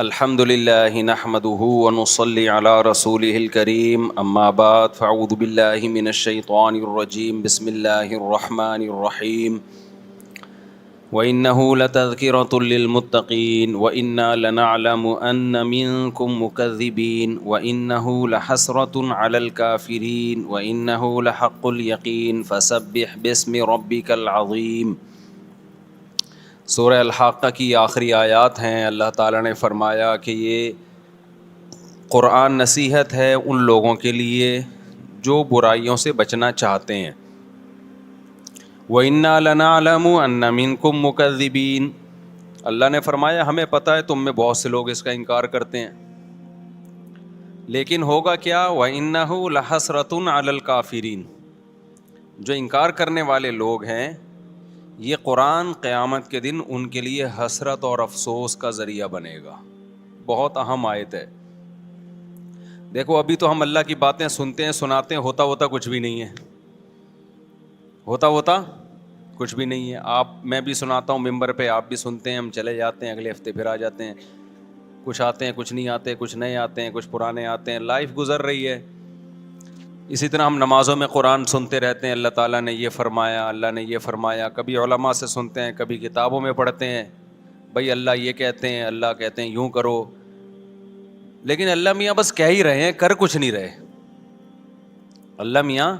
الحمد للہ نحمده ونصلي على رسوله الكريم اما بعد فاعوذ باللہ من الشیطان الرجیم بسم اللہ الرحمن الرحیم وإنه لتذکرة للمتقین وإنا لنعلم ان منکم مکذبین وإنه لحسرة على الكافرین وإنه لحق اليقین فسبح باسم ربک العظیم۔ سورہ الحاقہ کی آخری آیات ہیں۔ اللہ تعالیٰ نے فرمایا کہ یہ قرآن نصیحت ہے ان لوگوں کے لیے جو برائیوں سے بچنا چاہتے ہیں۔ وَإِنَّا لَنَعْلَمُ أَنَّ مِنكُم مُكَذِّبِينَ، اللہ نے فرمایا ہمیں پتہ ہے تم میں بہت سے لوگ اس کا انکار کرتے ہیں، لیکن ہوگا کیا؟ وَإِنَّهُ لَحَسْرَةٌ عَلَى الْكَافِرِينَ، جو انکار کرنے والے لوگ ہیں یہ قرآن قیامت کے دن ان کے لیے حسرت اور افسوس کا ذریعہ بنے گا۔ بہت اہم آیت ہے۔ دیکھو ابھی تو ہم اللہ کی باتیں سنتے ہیں سناتے ہیں، ہوتا کچھ بھی نہیں ہے، ہوتا کچھ بھی نہیں ہے۔ میں بھی سناتا ہوں ممبر پہ، آپ بھی سنتے ہیں، ہم چلے جاتے ہیں، اگلے ہفتے پھر آ جاتے ہیں، کچھ آتے ہیں کچھ نہیں آتے، کچھ نئے آتے ہیں کچھ پرانے آتے ہیں، لائف گزر رہی ہے۔ اسی طرح ہم نمازوں میں قرآن سنتے رہتے ہیں، اللہ تعالیٰ نے یہ فرمایا، اللہ نے یہ فرمایا، کبھی علماء سے سنتے ہیں، کبھی کتابوں میں پڑھتے ہیں، بھائی اللہ یہ کہتے ہیں، اللہ کہتے ہیں یوں کرو، لیکن اللہ میاں بس کہہ ہی رہے ہیں، کر کچھ نہیں رہے۔ اللہ میاں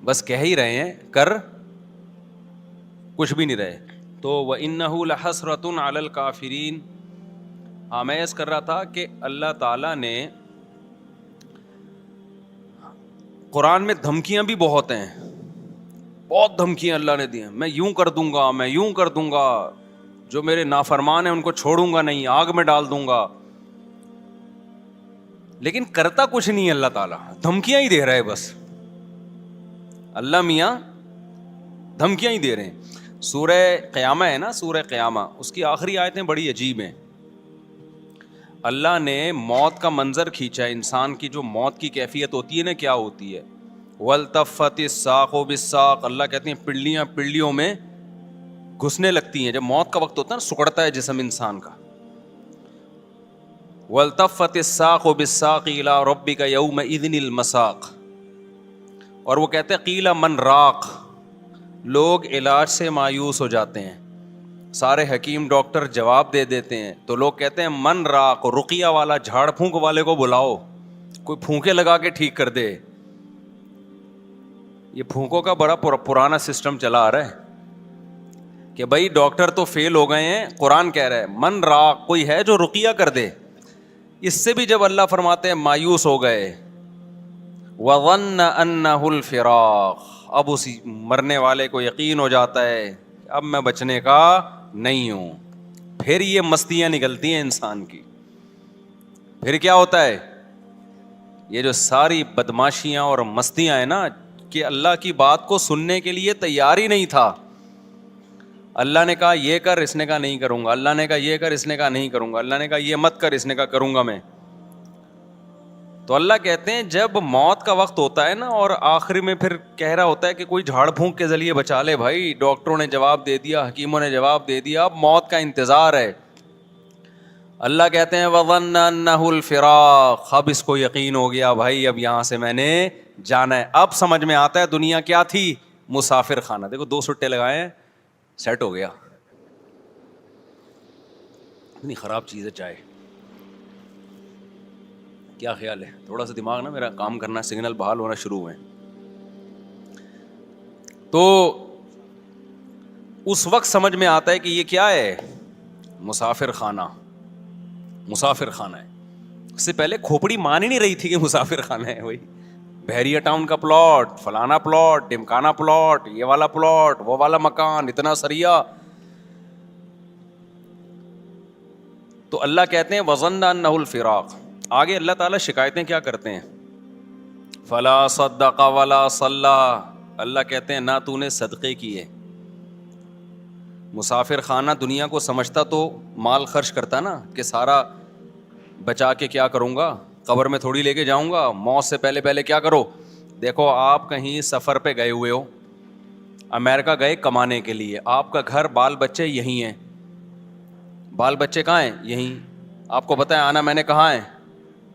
بس کہہ ہی رہے ہیں، کر کچھ بھی نہیں رہے۔ تو وَإِنَّهُ لَحَسْرَةٌ عَلَى الْكَافِرِينَ، ہاں میں کر رہا تھا کہ اللہ تعالیٰ نے قرآن میں دھمکیاں بھی بہت ہیں، بہت دھمکیاں اللہ نے دی ہیں، میں یوں کر دوں گا، میں یوں کر دوں گا، جو میرے نافرمان ہیں ان کو چھوڑوں گا نہیں، آگ میں ڈال دوں گا، لیکن کرتا کچھ نہیں اللہ تعالیٰ، دھمکیاں ہی دے رہا ہے بس۔ اللہ میاں دھمکیاں ہی دے رہے ہیں۔ سورہ قیامہ ہے نا، سورہ قیامہ، اس کی آخری آیتیں بڑی عجیب ہیں۔ اللہ نے موت کا منظر کھینچا ہے، انسان کی جو موت کی کیفیت ہوتی ہے نا کیا ہوتی ہے، وَالْتَفَّتِ السَّاقُ بِالسَّاقِ، اللہ کہتے ہیں پنڈلیاں پنڈلیوں میں گھسنے لگتی ہیں، جب موت کا وقت ہوتا ہے نا، سکڑتا ہے جسم انسان کا۔ وَالْتَفَّتِ السَّاقُ بِالسَّاقِ إِلَىٰ رَبِّكَ يَوْمَئِذٍ الْمَسَاقُ، اور وہ کہتے ہیں قِیلَ مَنْ رَاقٍ، لوگ علاج سے مایوس ہو جاتے ہیں، سارے حکیم ڈاکٹر جواب دے دیتے ہیں، تو لوگ کہتے ہیں من راق، رقیہ والا، جھاڑ پھونک والے کو بلاؤ، کوئی پھونکے لگا کے ٹھیک کر دے۔ یہ پھونکوں کا بڑا پرانا سسٹم چلا آ رہا ہے کہ بھائی ڈاکٹر تو فیل ہو گئے ہیں، قرآن کہہ رہا ہے من راق، کوئی ہے جو رقیہ کر دے۔ اس سے بھی جب اللہ فرماتے ہیں مایوس ہو گئے، وَظَنَّ أَنَّهُ الْفِرَاقُ، اب اسی مرنے والے کو یقین ہو جاتا ہے اب میں بچنے کا نہیں ہوں، پھر یہ مستیاں نکلتی ہیں انسان کی۔ پھر کیا ہوتا ہے؟ یہ جو ساری بدماشیاں اور مستیاں ہیں نا، کہ اللہ کی بات کو سننے کے لیے تیار ہی نہیں تھا۔ اللہ نے کہا یہ کر، اس نے کہا نہیں کروں گا، اللہ نے کہا یہ کر، اس نے کہا نہیں کروں گا، اللہ نے کہا یہ مت کر، اس نے کہا کروں گا میں۔ تو اللہ کہتے ہیں جب موت کا وقت ہوتا ہے نا، اور آخری میں پھر کہہ رہا ہوتا ہے کہ کوئی جھاڑ پھونک کے ذریعے بچا لے، بھائی ڈاکٹروں نے جواب دے دیا، حکیموں نے جواب دے دیا، اب موت کا انتظار ہے۔ اللہ کہتے ہیں وَظَنَّ أَنَّهُ الْفِرَاقُ، اب اس کو یقین ہو گیا بھائی اب یہاں سے میں نے جانا ہے۔ اب سمجھ میں آتا ہے دنیا کیا تھی، مسافر خانہ۔ دیکھو 2 سٹے لگائے ہیں، سیٹ ہو گیا۔ اتنی خراب چیز ہے چائے، کیا خیال ہے؟ تھوڑا سا دماغ نا میرا کام کرنا، سگنل بحال ہونا شروع ہوئے۔ تو اس وقت سمجھ میں آتا ہے کہ یہ کیا ہے، مسافر خانہ، مسافر خانہ ہے۔ اس سے پہلے کھوپڑی مان ہی نہیں رہی تھی کہ مسافر خانہ ہے، وہی بحریہ ٹاؤن کا پلاٹ، فلانا پلاٹ، ڈمکانا پلاٹ، یہ والا پلاٹ، وہ والا مکان، اتنا سریا۔ تو اللہ کہتے ہیں وَظَنَّ أَنَّهُ الْفِرَاقُ۔ آگے اللہ تعالیٰ شکایتیں کیا کرتے ہیں، فَلَا صَدَّقَ وَلَا صَلَّى، اللہ کہتے ہیں نہ تو نے صدقے کیے۔ مسافر خانہ دنیا کو سمجھتا تو مال خرچ کرتا نا، کہ سارا بچا کے کیا کروں گا، قبر میں تھوڑی لے کے جاؤں گا، موت سے پہلے پہلے کیا کرو۔ دیکھو آپ کہیں سفر پہ گئے ہوئے ہو، امریکہ گئے کمانے کے لیے، آپ کا گھر بال بچے یہیں ہیں، بال بچے کہاں ہیں؟ یہیں. آپ کو پتہ ہے آنا میں نے کہاں ہے؟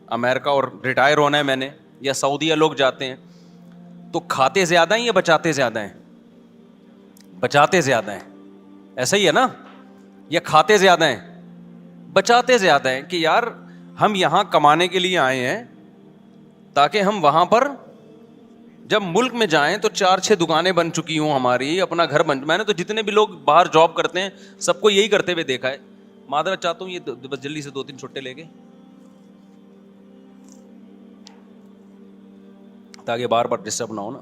امریکہ. اور ریٹائر ہونا ہے میں نے. یا سعودیہ لوگ جاتے ہیں تو کھاتے زیادہ ہیں یا بچاتے زیادہ ہیں؟ بچاتے زیادہ ہیں. ایسا ہی ہے نا؟ یا کھاتے زیادہ ہیں؟ بچاتے زیادہ ہیں. کہ یار ہم یہاں کمانے کے لیے آئے ہیں تاکہ ہم وہاں پر جب ملک میں جائیں تو 4-6 دکانیں بن چکی ہوں ہماری, اپنا گھر بن. میں نے تو جتنے بھی لوگ باہر جاب کرتے ہیں سب کو یہی کرتے ہوئے دیکھا ہے. معذرت چاہتا ہوں, یہ بس جلدی سے 2-3 چھٹے لے کے تاکہ بار بار ڈسٹرب نہ ہو نا.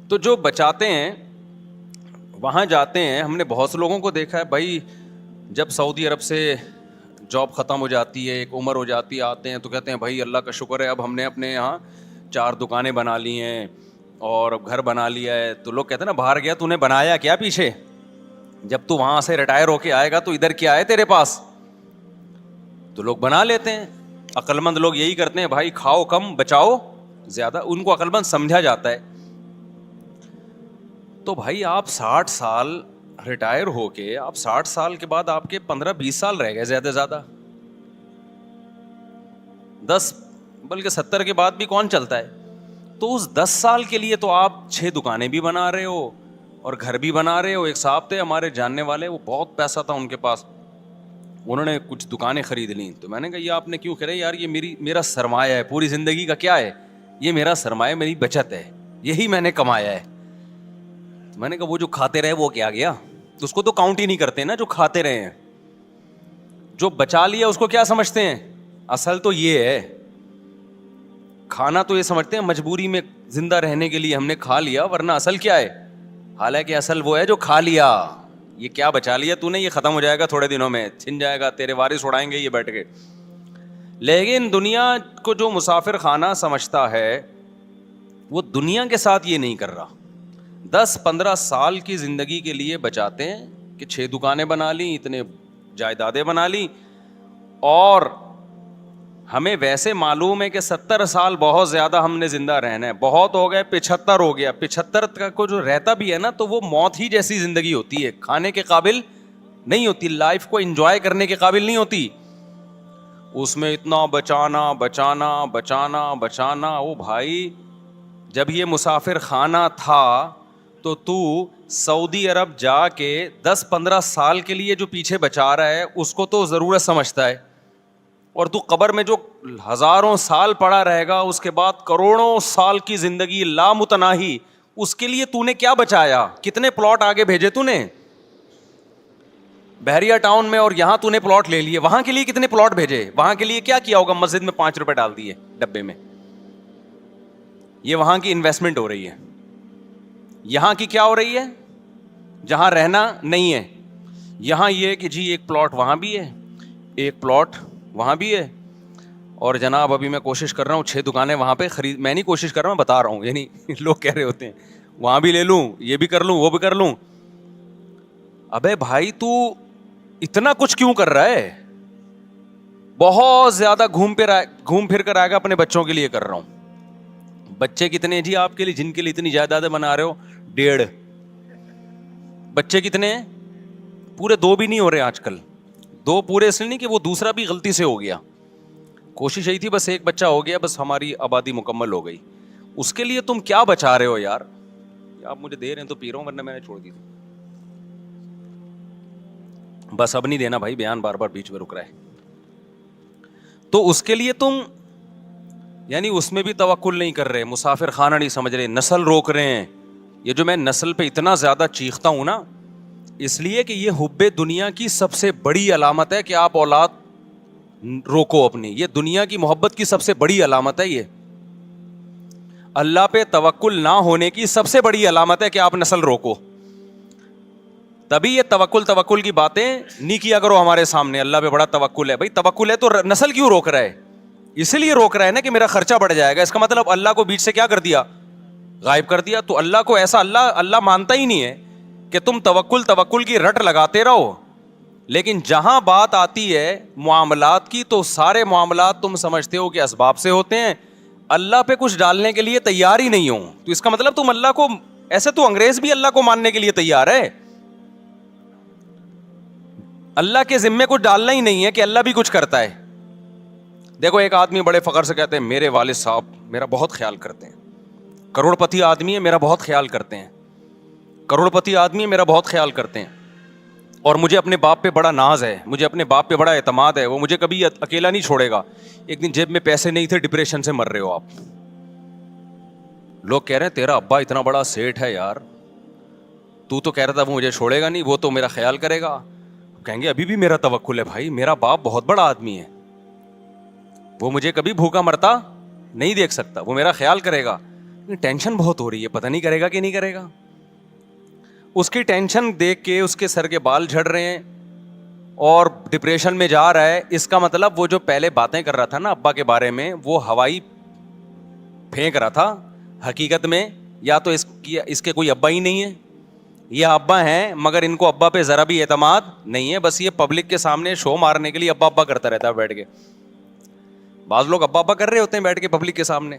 تو جو بچاتے ہیں وہاں جاتے ہیں. ہم نے بہت سے لوگوں کو دیکھا ہے بھائی, جب سعودی عرب سے جاب ختم ہو جاتی ہے, ایک عمر ہو جاتی ہے, آتے ہیں تو کہتے ہیں بھائی اللہ کا شکر ہے اب ہم نے اپنے یہاں 4 دکانیں بنا لی ہیں اور اب گھر بنا لیا ہے. تو لوگ کہتے ہیں نا باہر گیا تو نے بنایا کیا پیچھے؟ جب تو وہاں سے ریٹائر ہو کے آئے گا تو ادھر کیا ہے تیرے پاس؟ تو لوگ بنا لیتے ہیں. عقل مند لوگ یہی کرتے ہیں بھائی, کھاؤ کم بچاؤ زیادہ. ان کو عقل مند سمجھا جاتا ہے. تو بھائی آپ 60 سال ریٹائر ہو کے, آپ 60 سال کے بعد آپ کے 15-20 سال رہ گئے زیادہ زیادہ, 10 بلکہ 70 کے بعد بھی کون چلتا ہے. تو اس 10 سال کے لیے تو آپ 6 دکانیں بھی بنا رہے ہو اور گھر بھی بنا رہے ہو. ایک صاحب تھے ہمارے جاننے والے, وہ بہت پیسہ تھا ان کے پاس, انہوں نے کچھ دکانیں خرید لیں. تو میں نے کہا یہ آپ نے کیوں کرے؟ یار یہ میرا سرمایہ ہے, پوری زندگی کا کیا ہے یہ میرا سرمایہ, میری بچت ہے, یہی میں نے کمایا ہے. میں نے کہا وہ جو کھاتے رہے وہ کیا گیا؟ تو اس کو تو کاؤنٹ ہی نہیں کرتے نا جو کھاتے رہے ہیں. جو بچا لیا اس کو کیا سمجھتے ہیں؟ اصل تو یہ ہے, کھانا تو یہ سمجھتے ہیں مجبوری میں زندہ رہنے کے لیے ہم نے کھا لیا, ورنہ اصل کیا ہے؟ حالانکہ اصل وہ ہے جو کھا لیا. یہ کیا بچا لیا تو نے, یہ ختم ہو جائے گا تھوڑے دنوں میں, چھن جائے گا, تیرے وارث اڑائیں گے یہ بیٹھ کے. لیکن دنیا کو جو مسافر خانہ سمجھتا ہے وہ دنیا کے ساتھ یہ نہیں کر رہا. 10-15 سال کی زندگی کے لیے بچاتے ہیں کہ 6 دکانیں بنا لی, اتنے جائیدادیں بنا لی, اور ہمیں ویسے معلوم ہے کہ 70 سال بہت زیادہ ہم نے زندہ رہنا ہے, بہت ہو گئے 75 ہو گیا. 75 کا کو جو رہتا بھی ہے نا تو وہ موت ہی جیسی زندگی ہوتی ہے, کھانے کے قابل نہیں ہوتی, لائف کو انجوائے کرنے کے قابل نہیں ہوتی. اس میں اتنا بچانا بچانا بچانا بچانا. او بھائی جب یہ مسافر خانہ تھا تو سعودی عرب جا کے 10-15 سال کے لیے جو پیچھے بچا رہا ہے اس کو تو ضرورت سمجھتا ہے, اور تو قبر میں جو ہزاروں سال پڑا رہے گا اس کے بعد کروڑوں سال کی زندگی لامتناہی, اس کے لیے تو نے کیا بچایا؟ کتنے پلاٹ آگے بھیجے تو نے بحریہ ٹاؤن میں, اور یہاں تو نے پلاٹ لے لیے, وہاں کے لیے کتنے پلاٹ بھیجے؟ وہاں کے لیے کیا کیا ہوگا؟ مسجد میں 5 روپے ڈال دیے ڈبے میں. یہ وہاں کی انویسٹمنٹ ہو رہی ہے. یہاں کی کیا ہو رہی ہے؟ جہاں رہنا نہیں ہے, یہاں یہ کہ جی ایک پلاٹ وہاں بھی ہے, ایک پلاٹ وہاں بھی ہے, اور جناب ابھی میں کوشش کر رہا ہوں 6 دکانیں وہاں پہ خرید. میں نہیں کوشش کر رہا ہوں, بتا رہا ہوں, یعنی لوگ کہہ رہے ہوتے ہیں وہاں بھی لے لوں, یہ بھی کر لوں, وہ بھی کر لوں. ابے بھائی تو اتنا کچھ کیوں کر رہا ہے؟ بہت زیادہ گھوم پھر کر آئے گا. اپنے بچوں کے لیے کر رہا ہوں. بچے کتنے ہیں جی آپ کے لیے جن کے لیے اتنی جائیدادیں بنا رہے ہو؟ 1.5 بچے کتنے ہیں؟ پورے 2 بھی نہیں ہو رہے آج کل. 2 پورے اس لیے نہیں کہ وہ دوسرا بھی غلطی سے ہو گیا, کوشش یہی تھی بس ایک بچہ ہو گیا, بس ہماری آبادی مکمل ہو گئی. اس کے لیے تم کیا بچا رہے ہو یار؟ آپ مجھے دے رہے ہیں تو پی رہا ہوں, ورنہ میں نے چھوڑ دی تھی. بس اب نہیں دینا بھائی, بیان بار بار بیچ میں رک رہا ہے. تو اس کے لیے تم یعنی اس میں بھی توکل نہیں کر رہے, مسافر خانہ نہیں سمجھ رہے, نسل روک رہے ہیں. یہ جو میں نسل پہ اتنا زیادہ چیختا ہوں نا, اس لیے کہ یہ حب دنیا کی سب سے بڑی علامت ہے کہ آپ اولاد روکو اپنی. یہ دنیا کی محبت کی سب سے بڑی علامت ہے. یہ اللہ پہ توکل نہ ہونے کی سب سے بڑی علامت ہے کہ آپ نسل روکو. تبھی یہ توکل کی باتیں نہیں کیا کرو ہمارے سامنے. اللہ پہ بڑا توکل ہے, بھائی توکل ہے تو نسل کیوں روک رہا ہے؟ اسی لیے روک رہا ہے نا کہ میرا خرچہ بڑھ جائے گا. اس کا مطلب اللہ کو بیچ سے کیا کر دیا؟ غائب کر دیا. تو اللہ کو ایسا اللہ مانتا ہی نہیں ہے کہ تم توکل کی رٹ لگاتے رہو. لیکن جہاں بات آتی ہے معاملات کی تو سارے معاملات تم سمجھتے ہو کہ اسباب سے ہوتے ہیں, اللہ پہ کچھ ڈالنے کے لیے تیار ہی نہیں ہو. تو اس کا مطلب تم اللہ کو ایسے, تو انگریز بھی اللہ کو ماننے کے لیے تیار ہے. اللہ کے ذمے کچھ ڈالنا ہی نہیں ہے کہ اللہ بھی کچھ کرتا ہے. دیکھو ایک آدمی بڑے فخر سے کہتے ہیں میرے والد صاحب میرا بہت خیال کرتے ہیں, کروڑ پتی آدمی ہے میرا بہت خیال کرتے ہیں, کروڑ پتی آدمی ہے میرا بہت خیال کرتے ہیں, اور مجھے اپنے باپ پہ بڑا ناز ہے, مجھے اپنے باپ پہ بڑا اعتماد ہے, وہ مجھے کبھی اکیلا نہیں چھوڑے گا. ایک دن جیب میں پیسے نہیں تھے, ڈپریشن سے مر رہے ہو آپ. لوگ کہہ رہے ہیں تیرا ابا اتنا بڑا سیٹ ہے یار, تو کہہ رہا تھا وہ مجھے چھوڑے گا نہیں, وہ تو میرا خیال کرے گا. کہیں گے ابھی بھی میرا توکل ہے بھائی, میرا باپ بہت بڑا آدمی ہے, وہ مجھے کبھی بھوکا مرتا نہیں دیکھ سکتا, وہ میرا خیال کرے گا. ٹینشن بہت ہو رہی ہے, پتہ نہیں کرے گا کہ نہیں کرے گا. اس کی ٹینشن دیکھ کے اس کے سر کے بال جھڑ رہے ہیں اور ڈپریشن میں جا رہا ہے. اس کا مطلب وہ جو پہلے باتیں کر رہا تھا نا ابا کے بارے میں, وہ ہوائی پھینک رہا تھا. حقیقت میں یا تو اس کے کوئی ابا ہی نہیں ہے, یہ ابا ہیں مگر ان کو ابا پہ ذرا بھی اعتماد نہیں ہے, بس یہ پبلک کے سامنے شو مارنے کے لیے ابا ابا کرتا رہتا ہے بیٹھ کے. بعض لوگ ابا ابا کر رہے ہوتے ہیں بیٹھ کے پبلک کے سامنے.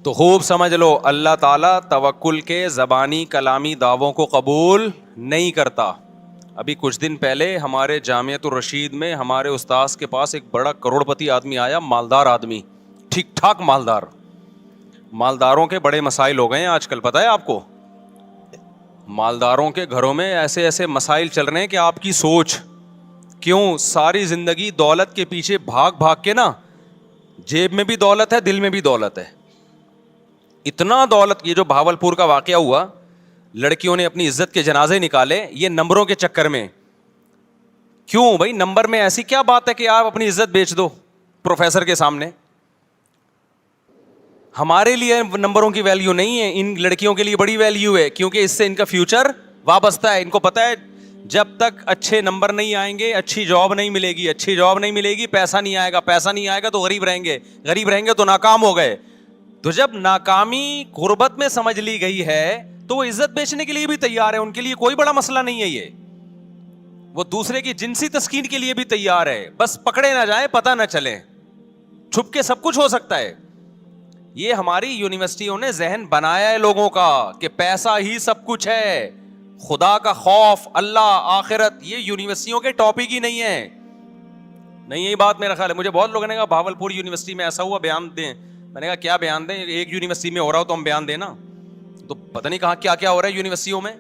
تو خوب سمجھ لو اللہ تعالیٰ توکل کے زبانی کلامی دعووں کو قبول نہیں کرتا. ابھی کچھ دن پہلے ہمارے جامعۃ الرشید میں ہمارے استاذ کے پاس ایک بڑا کروڑ پتی آدمی آیا, مالدار آدمی, ٹھیک ٹھاک مالدار. مالداروں کے بڑے مسائل ہو گئے ہیں آج کل, پتہ ہے آپ کو, مالداروں کے گھروں میں ایسے ایسے مسائل چل رہے ہیں کہ آپ کی سوچ. کیوں؟ ساری زندگی دولت کے پیچھے بھاگ بھاگ کے نا, جیب میں بھی دولت ہے دل میں بھی دولت ہے. اتنا دولت, یہ جو بھاولپور کا واقعہ ہوا, لڑکیوں نے اپنی عزت کے جنازے نکالے یہ نمبروں کے چکر میں. کیوں بھائی؟ نمبر میں ایسی کیا بات ہے کہ آپ اپنی عزت بیچ دو پروفیسر کے سامنے؟ ہمارے لیے نمبروں کی ویلیو نہیں ہے, ان لڑکیوں کے لیے بڑی ویلیو ہے, کیونکہ اس سے ان کا فیوچر وابستہ ہے. ان کو پتہ ہے جب تک اچھے نمبر نہیں آئیں گے اچھی جاب نہیں ملے گی, اچھی جاب نہیں ملے گی پیسہ نہیں آئے گا, پیسہ نہیں آئے گا تو غریب رہیں گے, غریب رہیں گے تو ناکام ہو گئے. تو جب ناکامی غربت میں سمجھ لی گئی ہے تو وہ عزت بیچنے کے لیے بھی تیار ہے, ان کے لیے کوئی بڑا مسئلہ نہیں ہے یہ. وہ دوسرے کی جنسی تسکین کے لیے بھی تیار ہے, بس پکڑے نہ جائیں, پتہ نہ چلے, چھپ کے سب کچھ ہو سکتا ہے. یہ ہماری یونیورسٹیوں نے ذہن بنایا ہے لوگوں کا کہ پیسہ ہی سب کچھ ہے, خدا کا خوف, اللہ, آخرت, یہ یونیورسٹیوں کے ٹاپک ہی نہیں ہے. نہیں یہی بات میرا خیال ہے. مجھے بہت لوگوں نے کہا بھاولپور یونیورسٹی میں ایسا ہوا بیان دیں, میں نے کہا کیا بیان دیں, ایک یونیورسٹی میں ہو رہا ہو تو ہم بیان دیں نا, تو پتہ نہیں کہاں کیا کیا ہو رہا ہے یونیورسٹیوں میں,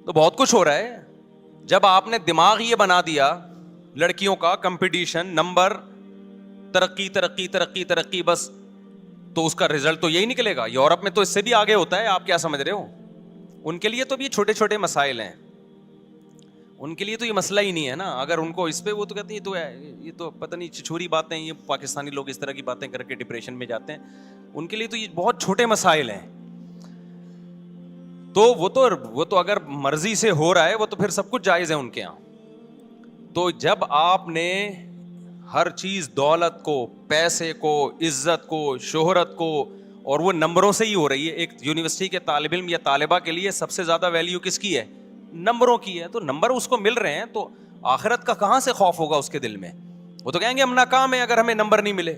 تو بہت کچھ ہو رہا ہے. جب آپ نے دماغ یہ بنا دیا لڑکیوں کا کمپٹیشن, نمبر, ترقی ترقی ترقی ترقی بس, تو اس کا رزلٹ تو یہی نکلے گا. یورپ میں تو اس سے بھی آگے ہوتا ہے, آپ کیا سمجھ رہے ہو؟ ان کے لیے تو بھی چھوٹے چھوٹے مسائل ہیں, ان کے لیے تو یہ مسئلہ ہی نہیں ہے نا. اگر ان کو اس پہ, وہ تو کہتے ہیں یہ تو پتہ نہیں چھچوری باتیں, یہ پاکستانی لوگ اس طرح کی باتیں کر کے ڈپریشن میں جاتے ہیں, ان کے لیے تو یہ بہت چھوٹے مسائل ہیں. تو وہ تو اگر مرضی سے ہو رہا ہے وہ تو پھر سب کچھ جائز ہے ان کے یہاں. تو جب آپ نے ہر چیز, دولت کو, پیسے کو, عزت کو, شہرت کو, اور وہ نمبروں سے ہی ہو رہی ہے. ایک یونیورسٹی کے طالب علم یا طالبہ کے لیے سب سے زیادہ ویلیو کس کی ہے؟ نمبروں کی ہے. تو نمبر اس کو مل رہے ہیں تو آخرت کا کہاں سے خوف ہوگا اس کے دل میں؟ وہ تو کہیں گے ہم ناکام ہیں اگر ہمیں نمبر نہیں ملے.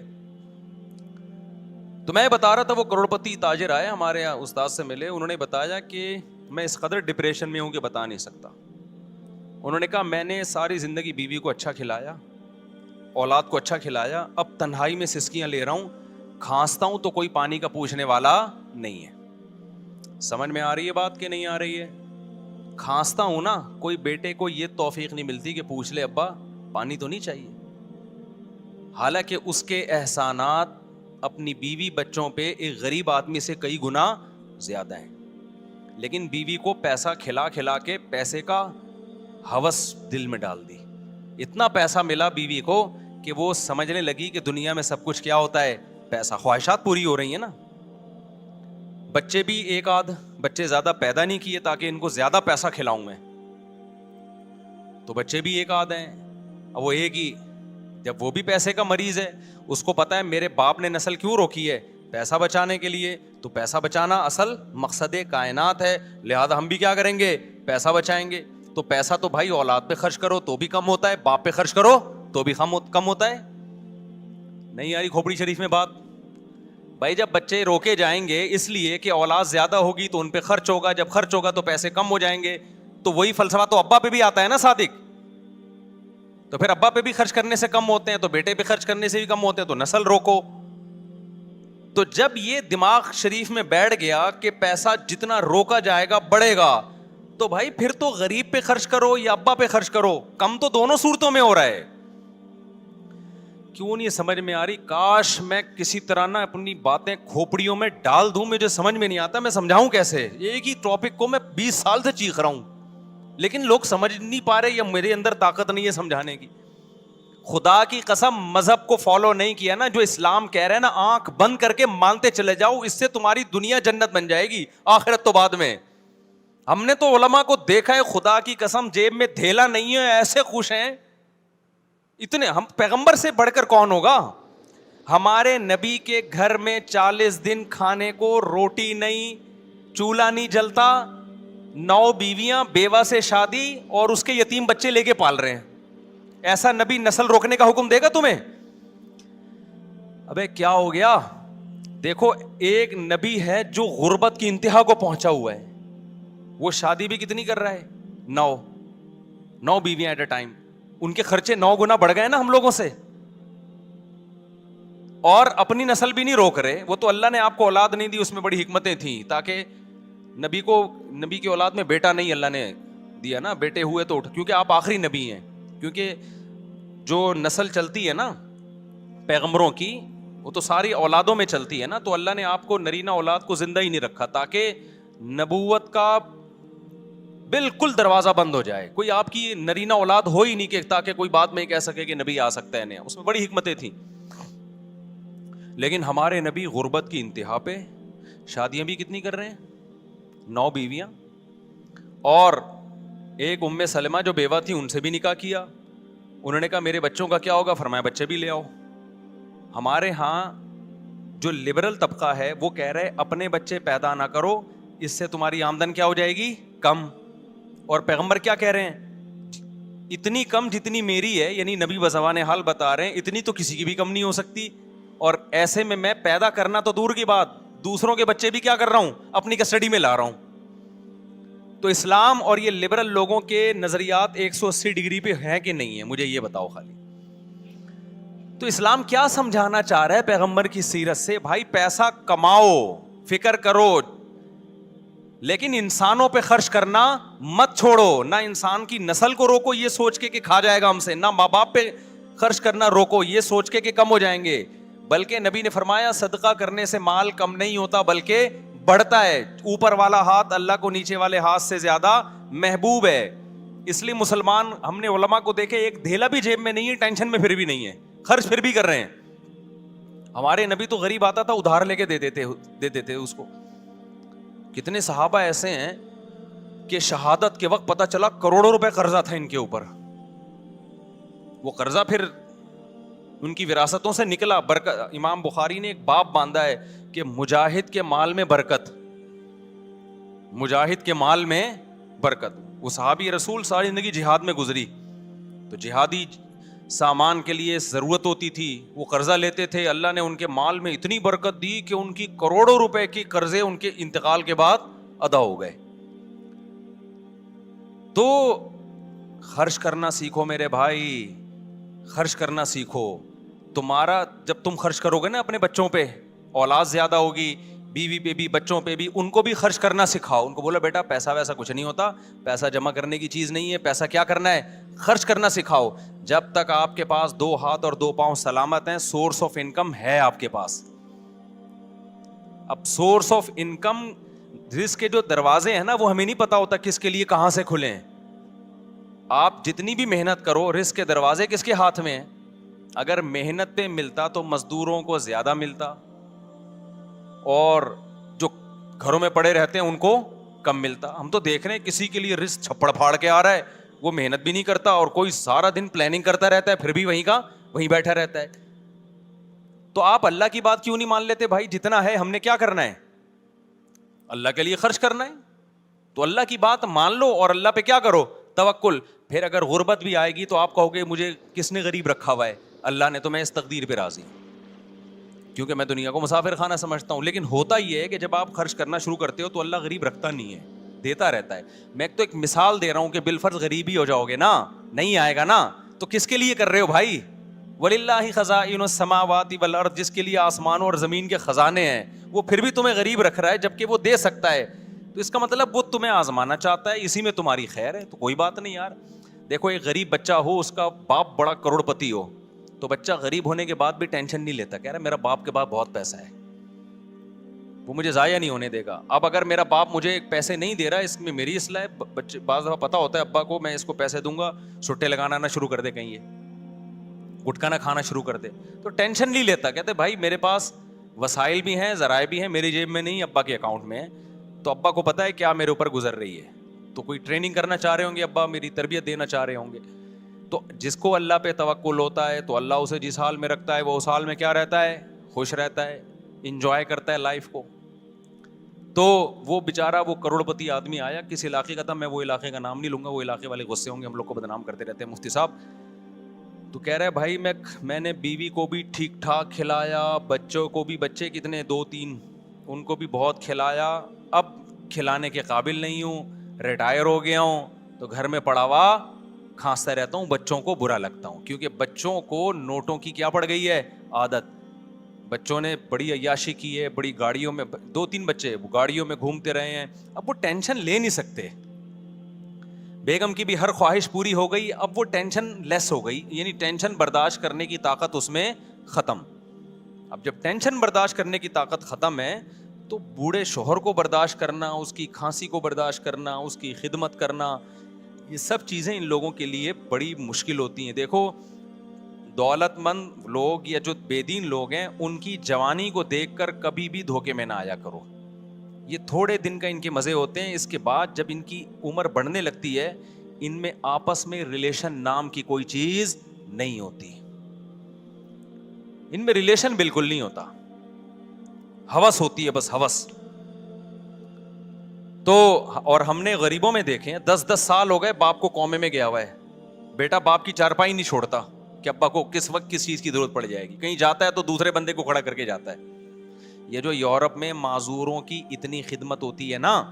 تو میں بتا رہا تھا, وہ کروڑ پتی تاجر آئے ہمارے یہاں, استاد سے ملے, انہوں نے بتایا کہ میں اس قدر ڈپریشن میں ہوں کہ بتا نہیں سکتا. انہوں نے کہا میں نے ساری زندگی بیوی کو اچھا کھلایا, اولاد کو اچھا کھلایا, اب تنہائی میں سسکیاں لے رہا ہوں, کھانستا ہوں تو کوئی پانی کا پوچھنے والا نہیں ہے. سمجھ میں آ رہی ہے بات کہ نہیں آ رہی ہے؟ کھانستا ہوں نا, کوئی بیٹے کو یہ توفیق نہیں ملتی کہ پوچھ لے ابا پانی تو نہیں چاہیے, حالانکہ اس کے احسانات اپنی بیوی بچوں پہ ایک غریب آدمی سے کئی گنا زیادہ ہیں. لیکن بیوی کو پیسہ کھلا کھلا کے پیسے کا ہوس دل میں ڈال دی. اتنا پیسہ ملا بیوی کو کہ وہ سمجھنے لگی کہ دنیا میں سب کچھ کیا ہوتا ہے؟ پیسہ. خواہشات پوری ہو رہی ہیں نا. بچے بھی ایک آدھ بچے زیادہ پیدا نہیں کیے تاکہ ان کو زیادہ پیسہ کھلاؤں میں, تو بچے بھی ایک آدھ ہیں. اب وہ ایک ہی, جب وہ بھی پیسے کا مریض ہے, اس کو پتا ہے میرے باپ نے نسل کیوں روکی ہے؟ پیسہ بچانے کے لیے. تو پیسہ بچانا اصل مقصد کائنات ہے, لہذا ہم بھی کیا کریں گے؟ پیسہ بچائیں گے. تو پیسہ تو بھائی اولاد پہ خرچ کرو تو بھی کم ہوتا ہے, باپ پہ خرچ کرو تو بھی کم ہوتا ہے. نہیں یاری کھوپڑی شریف میں بات بھائی, جب بچے روکے جائیں گے اس لیے کہ اولاد زیادہ ہوگی تو ان پہ خرچ ہوگا, جب خرچ ہوگا تو پیسے کم ہو جائیں گے, تو وہی فلسفہ تو ابا پہ بھی آتا ہے نا صادق. تو پھر ابا پہ بھی خرچ کرنے سے کم ہوتے ہیں تو بیٹے پہ خرچ کرنے سے بھی کم ہوتے ہیں, تو نسل روکو. تو جب یہ دماغ شریف میں بیٹھ گیا کہ پیسہ جتنا روکا جائے گا بڑھے گا, تو بھائی پھر تو غریب پہ خرچ کرو یا ابا پہ خرچ کرو, کم تو دونوں صورتوں میں ہو رہا ہے. کیوں نہیں سمجھ میں آ رہی؟ کاش میں کسی طرح نا اپنی باتیں کھوپڑیوں میں ڈال دوں, مجھے سمجھ میں نہیں آتا میں سمجھاؤں کیسے. ایک ہی ٹاپک کو میں 20 سال سے چیخ رہا ہوں, لیکن لوگ سمجھ نہیں پا رہے یا میرے اندر طاقت نہیں ہے سمجھانے کی. خدا کی قسم مذہب کو فالو نہیں کیا نا, جو اسلام کہہ رہے ہیں نا آنکھ بند کر کے مانتے چلے جاؤ, اس سے تمہاری دنیا جنت بن جائے گی, آخرت تو بعد میں. ہم نے تو علماء کو دیکھا ہے, خدا کی قسم جیب میں دھیلا نہیں ہے, ایسے خوش ہیں اتنے. ہم پیغمبر سے بڑھ کر کون ہوگا؟ ہمارے نبی کے گھر میں 40 دن کھانے کو روٹی نہیں, چولہا نہیں جلتا, 9 بیویاں, بیوہ سے شادی, اور اس کے یتیم بچے لے کے پال رہے ہیں. ایسا نبی نسل روکنے کا حکم دے گا تمہیں؟ ابے کیا ہو گیا؟ دیکھو ایک نبی ہے جو غربت کی انتہا کو پہنچا ہوا ہے, وہ شادی بھی کتنی کر رہا ہے؟ 9 بیویاں ایٹ اے ٹائم. ان کے خرچے 9 گنا بڑھ گئے نا ہم لوگوں سے, اور اپنی نسل بھی نہیں روک رہے. وہ تو اللہ نے آپ کو اولاد نہیں دی, اس میں بڑی حکمتیں تھیں, تاکہ نبی کی اولاد میں بیٹا نہیں اللہ نے دیا نا, بیٹے ہوئے تو کیونکہ آپ آخری نبی ہیں. کیونکہ جو نسل چلتی ہے نا پیغمبروں کی, وہ تو ساری اولادوں میں چلتی ہے نا, تو اللہ نے آپ کو نرینہ اولاد کو زندہ ہی نہیں رکھا تاکہ نبوت کا بالکل دروازہ بند ہو جائے. کوئی آپ کی نرینہ اولاد ہو ہی نہیں کہ تاکہ کوئی بعد میں کہہ سکے کہ نبی آ سکتا ہے نیا. اس میں بڑی حکمتیں تھیں. لیکن ہمارے نبی غربت کی انتہا پہ, شادیاں بھی کتنی کر رہے ہیں؟ 9 بیویاں, اور ایک ام سلمہ جو بیوہ تھی ان سے بھی نکاح کیا. انہوں نے کہا میرے بچوں کا کیا ہوگا؟ فرمایا بچے بھی لے آؤ. ہمارے ہاں جو لبرل طبقہ ہے وہ کہہ رہے اپنے بچے پیدا نہ کرو, اس سے تمہاری آمدن کیا ہو جائے گی؟ کم. اور پیغمبر کیا کہہ رہے ہیں؟ اتنی کم جتنی میری ہے, یعنی نبی بزبان حال بتا رہے ہیں اتنی تو کسی کی بھی کم نہیں ہو سکتی. اور ایسے میں پیدا کرنا تو دور کی بات, دوسروں کے بچے بھی کیا کر رہا ہوں؟ اپنی کسٹڈی میں لا رہا ہوں. تو اسلام اور یہ لبرل لوگوں کے نظریات 180 ڈگری پہ ہیں کہ نہیں ہیں؟ مجھے یہ بتاؤ خالی. تو اسلام کیا سمجھانا چاہ رہا ہے پیغمبر کی سیرت سے؟ بھائی پیسہ کماؤ, فکر کرو, لیکن انسانوں پہ خرچ کرنا مت چھوڑو. نہ انسان کی نسل کو روکو یہ سوچ کے کہ کھا جائے گا ہم سے, نہ ماں باپ پہ خرچ کرنا روکو یہ سوچ کے کہ کم ہو جائیں گے. بلکہ نبی نے فرمایا صدقہ کرنے سے مال کم نہیں ہوتا بلکہ بڑھتا ہے. اوپر والا ہاتھ اللہ کو نیچے والے ہاتھ سے زیادہ محبوب ہے. اس لیے مسلمان, ہم نے علماء کو دیکھے ایک دھیلا بھی جیب میں نہیں ہے, ٹینشن میں پھر بھی نہیں ہے, خرچ پھر بھی کر رہے ہیں. ہمارے نبی تو غریب آتا تھا ادھار لے کے دے دیتے تھے اس کو. کتنے صحابہ ایسے ہیں کہ شہادت کے وقت پتہ چلا کروڑوں روپے قرضہ تھا ان کے اوپر, وہ قرضہ پھر ان کی وراثتوں سے نکلا. برکت, امام بخاری نے ایک باب باندھا ہے کہ مجاہد کے مال میں برکت, مجاہد کے مال میں برکت. وہ صحابی رسول ساری زندگی جہاد میں گزری, تو جہادی سامان کے لیے ضرورت ہوتی تھی, وہ قرضہ لیتے تھے. اللہ نے ان کے مال میں اتنی برکت دی کہ ان کی کروڑوں روپے کی قرضے ان کے انتقال کے بعد ادا ہو گئے. تو خرچ کرنا سیکھو میرے بھائی, خرچ کرنا سیکھو. تمہارا جب تم خرچ کرو گے نا اپنے بچوں پہ, اولاد زیادہ ہوگی, بیوی پہ بھی بچوں پہ بھی, ان کو بھی خرچ کرنا سکھاؤ. ان کو بولا بیٹا پیسہ ویسا کچھ نہیں ہوتا, پیسہ جمع کرنے کی چیز نہیں ہے, پیسہ کیا کرنا ہے؟ خرچ کرنا سکھاؤ. جب تک آپ کے پاس 2 ہاتھ اور 2 پاؤں سلامت ہیں, سورس آف انکم ہے آپ کے پاس. اب سورس آف انکم, رزق کے جو دروازے ہیں نا وہ ہمیں نہیں پتا ہوتا کس کے لیے کہاں سے کھلے ہیں. آپ جتنی بھی محنت کرو, رزق کے دروازے کس کے ہاتھ میں ہیں؟ اگر محنت پہ ملتا تو مزدوروں کو زیادہ ملتا, اور جو گھروں میں پڑے رہتے ہیں ان کو کم ملتا. ہم تو دیکھ رہے ہیں کسی کے لیے رزق چھپڑ پھاڑ کے آ رہا ہے, وہ محنت بھی نہیں کرتا, اور کوئی سارا دن پلاننگ کرتا رہتا ہے, پھر بھی وہیں کا وہیں بیٹھا رہتا ہے. تو آپ اللہ کی بات کیوں نہیں مان لیتے؟ بھائی جتنا ہے ہم نے کیا کرنا ہے؟ اللہ کے لیے خرچ کرنا ہے. تو اللہ کی بات مان لو اور اللہ پہ کیا کرو؟ توکل. پھر اگر غربت بھی آئے گی تو آپ کہو گے مجھے کس نے غریب رکھا ہوا ہے؟ اللہ نے. تو میں اس تقدیر پہ راضی ہوں, کیونکہ میں دنیا کو مسافر خانہ سمجھتا ہوں. لیکن ہوتا یہ ہے کہ جب آپ خرچ کرنا شروع کرتے ہو تو اللہ غریب رکھتا نہیں ہے. دیتا رہتا ہے. میں تو ایک مثال دے رہا ہوں کہ بالفرض غریب ہی ہو جاؤ گے نا, نہیں آئے گا نا, تو کس کے لیے کر رہے ہو بھائی؟ وَلِلَّهِ خَزَائِنُ السَّمَاوَاتِ وَالْأَرْضِ, جس کے لیے آسمانوں اور زمین کے خزانے ہیں, وہ پھر بھی تمہیں غریب رکھ رہا ہے جبکہ وہ دے سکتا ہے. تو اس کا مطلب وہ تمہیں آزمانا چاہتا ہے, اسی میں تمہاری خیر ہے. تو کوئی بات نہیں یار. دیکھو ایک غریب بچہ ہو, اس کا باپ بڑا کروڑ پتی ہو, تو بچہ غریب ہونے کے بعد بھی ٹینشن نہیں لیتا, کہہ رہا میرا باپ کے بعد بہت پیسہ ہے, وہ مجھے ضائع نہیں ہونے دے گا. اب اگر میرا باپ مجھے پیسے نہیں دے رہا, اس میں میری اصلاح ہے. بچے بعض دفعہ پتا ہوتا ہے ابا کو, میں اس کو پیسے دوں گا, چھٹے لگانا نہ شروع کر دے, کہیں یہ گٹکا نہ کھانا شروع کر دے, تو ٹینشن نہیں لیتا. کہتے بھائی میرے پاس وسائل بھی ہیں, ذرائع بھی ہیں, میری جیب میں نہیں, ابا کے اکاؤنٹ میں ہے. تو ابا کو پتا ہے کیا میرے اوپر گزر رہی ہے, تو کوئی ٹریننگ کرنا چاہ رہے ہوں گے ابا, میری تربیت دینا چاہ رہے ہوں گے. تو جس کو اللہ پہ توکل ہوتا ہے تو اللہ اسے جس حال میں رکھتا ہے وہ اس حال میں کیا رہتا ہے, خوش رہتا ہے, انجوائے کرتا ہے لائف کو. تو وہ بیچارہ وہ کروڑ پتی آدمی آیا, کس علاقے کا تھا, میں وہ علاقے کا نام نہیں لوں گا, وہ علاقے والے غصے ہوں گے, ہم لوگ کو بدنام کرتے رہتے ہیں مفتی صاحب. تو کہہ رہے بھائی میں نے بیوی کو بھی ٹھیک ٹھاک کھلایا, بچوں کو بھی, بچے کتنے 2-3, ان کو بھی بہت کھلایا, اب کھلانے کے قابل نہیں ہوں, ریٹائر ہو گیا ہوں, تو گھر میں پڑا ہوا کھانستا رہتا ہوں, بچوں کو برا لگتا ہوں, کیونکہ بچوں کو نوٹوں کی کیا پڑ گئی ہے عادت. بچوں نے بڑی عیاشی کی ہے, بڑی گاڑیوں میں, 2-3 بچے گاڑیوں میں گھومتے رہے ہیں, اب وہ ٹینشن لے نہیں سکتے. بیگم کی بھی ہر خواہش پوری ہو گئی, اب وہ ٹینشن لیس ہو گئی, یعنی ٹینشن برداشت کرنے کی طاقت اس میں ختم. اب جب ٹینشن برداشت کرنے کی طاقت ختم ہے تو بوڑھے شوہر کو برداشت کرنا, اس کی کھانسی کو برداشت کرنا, اس کی خدمت کرنا, یہ سب چیزیں ان لوگوں کے لیے بڑی مشکل ہوتی ہیں. دیکھو دولت مند لوگ یا جو بے دین لوگ ہیں, ان کی جوانی کو دیکھ کر کبھی بھی دھوکے میں نہ آیا کرو. یہ تھوڑے دن کا ان کے مزے ہوتے ہیں, اس کے بعد جب ان کی عمر بڑھنے لگتی ہے, ان میں آپس میں ریلیشن نام کی کوئی چیز نہیں ہوتی, ان میں ریلیشن بالکل نہیں ہوتا, ہوس ہوتی ہے بس, ہوس. تو اور ہم نے غریبوں میں دیکھے ہیں, 10-10 سال ہو گئے باپ کو کومے میں گیا ہوا ہے, بیٹا باپ کی چارپائی نہیں چھوڑتا کہ ابا کو کس وقت کس چیز کی ضرورت پڑ جائے گی. کہیں جاتا ہے تو دوسرے بندے کو کھڑا کر کے جاتا ہے. یہ جو یورپ میں معذوروں کی اتنی خدمت ہوتی ہے نا,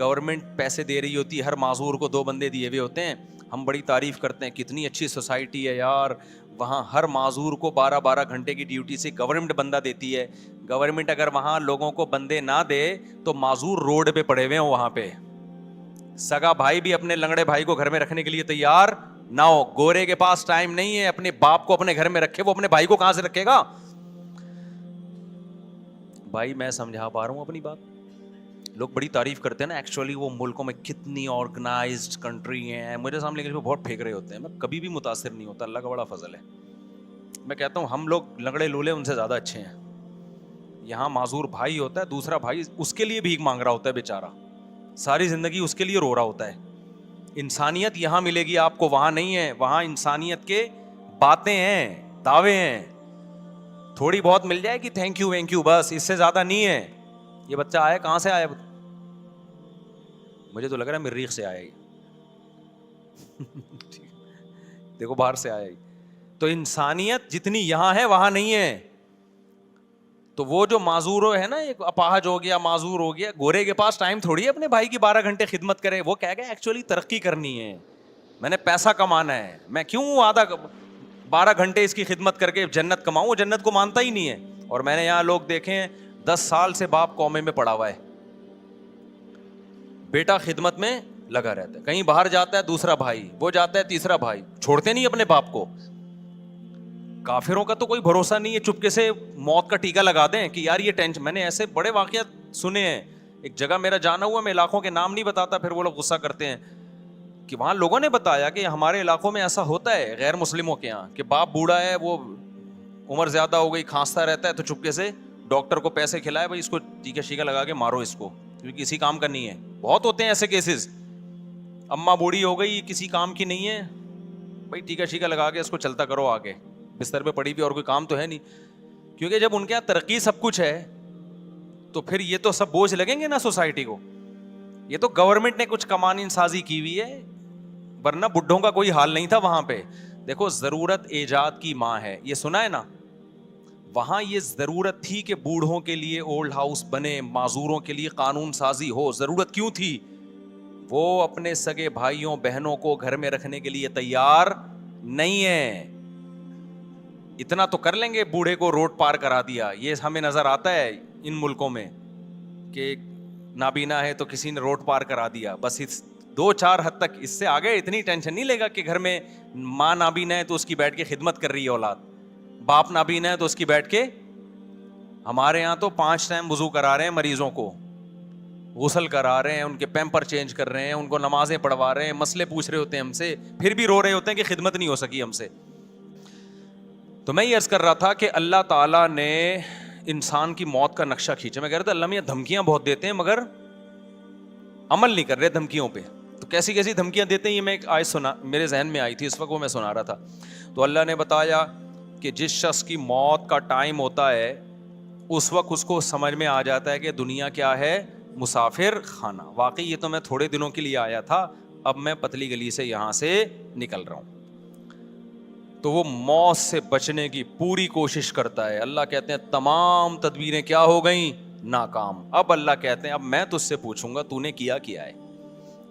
گورنمنٹ پیسے دے رہی ہوتی ہے, ہر معذور کو 2 بندے دیے ہوئے ہوتے ہیں. ہم بڑی تعریف کرتے ہیں, کتنی اچھی سوسائٹی ہے یار, وہاں ہر معذور کو 12-12 گھنٹے کی ڈیوٹی سے گورنمنٹ بندہ دیتی ہے. گورنمنٹ اگر وہاں لوگوں کو بندے نہ دے تو معذور روڈ پہ پڑے ہوئے ہیں وہاں پہ. سگا بھائی بھی اپنے لنگڑے بھائی کو گھر میں رکھنے کے لیے تیار نہ ہو. گورے کے پاس ٹائم نہیں ہے اپنے باپ کو اپنے گھر میں رکھے, وہ اپنے بھائی کو کہاں سے رکھے گا؟ بھائی میں سمجھا پا رہا ہوں اپنی بات؟ لوگ بڑی تعریف کرتے ہیں نا, ایکچولی وہ ملکوں میں کتنی آرگنائزڈ کنٹری ہیں, مجھے سامنے کے بہت پھینک رہے ہوتے ہیں. میں کبھی بھی متاثر نہیں ہوتا, اللہ کا بڑا فضل ہے. میں کہتا ہوں ہم لوگ لنگڑے لولے ان سے زیادہ اچھے ہیں. یہاں معذور بھائی ہوتا ہے, دوسرا بھائی اس کے لیے بھیک مانگ رہا ہوتا ہے بیچارہ, ساری زندگی اس کے لیے رو رہا ہوتا ہے. انسانیت یہاں ملے گی آپ کو, وہاں نہیں ہے. وہاں انسانیت کے باتیں ہیں, دعوے ہیں, تھوڑی بہت مل جائے گی تھینک یو وینک یو, بس اس سے زیادہ نہیں ہے. یہ بچہ آیا کہاں سے آیا؟ مجھے تو لگ رہا ہے مریخ سے آیا ہی, دیکھو باہر سے آیا ہی. تو انسانیت جتنی یہاں ہے وہاں نہیں ہے. تو وہ جو معذور ہے نا, ایک اپاہج ہو گیا, معذور ہو گیا, گورے کے پاس ٹائم تھوڑی ہے اپنے بھائی کی 12 گھنٹے خدمت کرے. وہ کہہ گیا ایکچولی ترقی کرنی ہے, میں نے پیسہ کمانا ہے, میں کیوں آدھا 12 گھنٹے اس کی خدمت کر کے جنت کماؤں؟ وہ جنت کو مانتا ہی نہیں ہے. اور میں نے یہاں لوگ دیکھے ہیں 10 سال سے باپ کومے میں پڑا ہوا ہے, بیٹا خدمت میں لگا رہتا ہے. کہیں باہر جاتا ہے دوسرا بھائی, وہ جاتا ہے تیسرا بھائی, چھوڑتے نہیں اپنے باپ کو. کافروں کا تو کوئی بھروسہ نہیں ہے, چپکے سے موت کا ٹیکا لگا دیں کہ یار یہ ٹینشن. میں نے ایسے بڑے واقعات سنے ہیں. ایک جگہ میرا جانا ہوا, میں علاقوں کے نام نہیں بتاتا, پھر وہ لوگ غصہ کرتے ہیں, کہ وہاں لوگوں نے بتایا کہ ہمارے علاقوں میں ایسا ہوتا ہے غیر مسلموں کے یہاں, کہ باپ بوڑھا ہے, وہ عمر زیادہ ہو گئی, کھانستا رہتا ہے, تو چپکے سے ڈاکٹر کو پیسے کھلائے, بھائی اس کو ٹیکا شیکا لگا کے مارو اس کو, کیونکہ کسی کام کا نہیں ہے. بہت ہوتے ہیں ایسے کیسز. اماں بوڑھی ہو گئی, کسی کام کی نہیں ہے, بھائی ٹیکا شیکا لگا کے اس کو چلتا کرو آگے, بستر پہ پڑی بھی, اور کوئی کام تو ہے نہیں. کیونکہ جب ان کے یہاں ترقی سب کچھ ہے تو پھر یہ تو سب بوجھ لگیں گے نا سوسائٹی کو. یہ تو گورنمنٹ نے کچھ قوانین سازی کی ہوئی ہے, ورنہ بڈھوں کا کوئی حال نہیں تھا وہاں پہ. دیکھو ضرورت ایجاد کی ماں ہے, یہ سنا ہے نا. وہاں یہ ضرورت تھی کہ بوڑھوں کے لیے اولڈ ہاؤس بنے, معذوروں کے لیے قانون سازی ہو. ضرورت کیوں تھی؟ وہ اپنے سگے بھائیوں بہنوں کو گھر میں رکھنے کے لیے تیار نہیں ہے. اتنا تو کر لیں گے, بوڑھے کو روڈ پار کرا دیا, یہ ہمیں نظر آتا ہے ان ملکوں میں کہ نابینا ہے تو کسی نے روڈ پار کرا دیا, بس اس 2-4 حد تک. اس سے آگے اتنی ٹینشن نہیں لے گا کہ گھر میں ماں نابینا ہے تو اس کی بیٹھ کے خدمت کر رہی ہے اولاد, باپ نابینا ہے تو اس کی بیٹھ کے. ہمارے یہاں تو 5 ٹائم وضو کرا رہے ہیں مریضوں کو, غسل کرا رہے ہیں, ان کے پیمپر چینج کر رہے ہیں, ان کو نمازیں پڑھوا رہے ہیں, مسئلے پوچھ رہے ہوتے ہیں ہم سے, پھر بھی رو رہے ہوتے ہیں کہ خدمت نہیں ہو سکی ہم سے. تو میں یہ عرض کر رہا تھا کہ اللہ تعالیٰ نے انسان کی موت کا نقشہ کھینچا. میں کہہ رہا تھا اللہ میاں دھمکیاں بہت دیتے ہیں مگر عمل نہیں کر رہے دھمکیوں پہ. تو کیسی کیسی دھمکیاں دیتے ہیں, یہ میں ایک آیت سنا, میرے ذہن میں آئی تھی اس وقت, وہ میں سنا رہا تھا. تو اللہ نے بتایا کہ جس شخص کی موت کا ٹائم ہوتا ہے اس وقت اس کو سمجھ میں آ جاتا ہے کہ دنیا کیا ہے, مسافر خانہ. واقعی یہ تو میں تھوڑے دنوں کے لیے آیا تھا, اب میں پتلی گلی سے یہاں سے نکل رہا ہوں. تو وہ موت سے بچنے کی پوری کوشش کرتا ہے. اللہ کہتے ہیں تمام تدبیریں کیا ہو گئیں, ناکام. اب اللہ کہتے ہیں اب میں تجھ سے پوچھوں گا تو نے کیا ہے.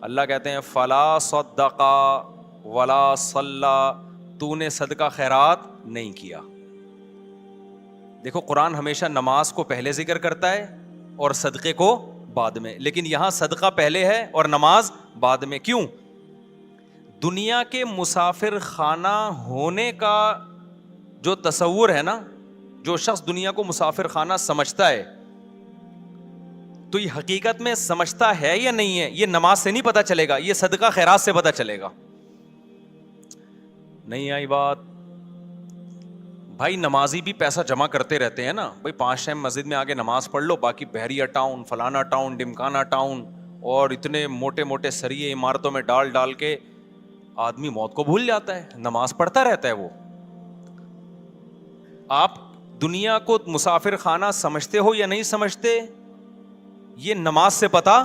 اللہ کہتے ہیں فلا صدقا ولا صلی, تو نے صدقہ خیرات نہیں کیا. دیکھو قرآن ہمیشہ نماز کو پہلے ذکر کرتا ہے اور صدقے کو بعد میں, لیکن یہاں صدقہ پہلے ہے اور نماز بعد میں. کیوں؟ دنیا کے مسافر خانہ ہونے کا جو تصور ہے نا, جو شخص دنیا کو مسافر خانہ سمجھتا ہے تو یہ حقیقت میں سمجھتا ہے یا نہیں ہے, یہ نماز سے نہیں پتا چلے گا, یہ صدقہ خیرات سے پتا چلے گا. نہیں آئی بات؟ بھائی نمازی بھی پیسہ جمع کرتے رہتے ہیں نا بھائی, 5 ٹائم مسجد میں آگے نماز پڑھ لو, باقی بحریہ ٹاؤن, فلانا ٹاؤن, ڈمکانا ٹاؤن, اور اتنے موٹے موٹے سریے عمارتوں میں ڈال ڈال کے آدمی موت کو بھول جاتا ہے, نماز پڑھتا رہتا ہے وہ. آپ دنیا کو مسافر خانہ سمجھتے ہو یا نہیں سمجھتے, یہ نماز سے پتا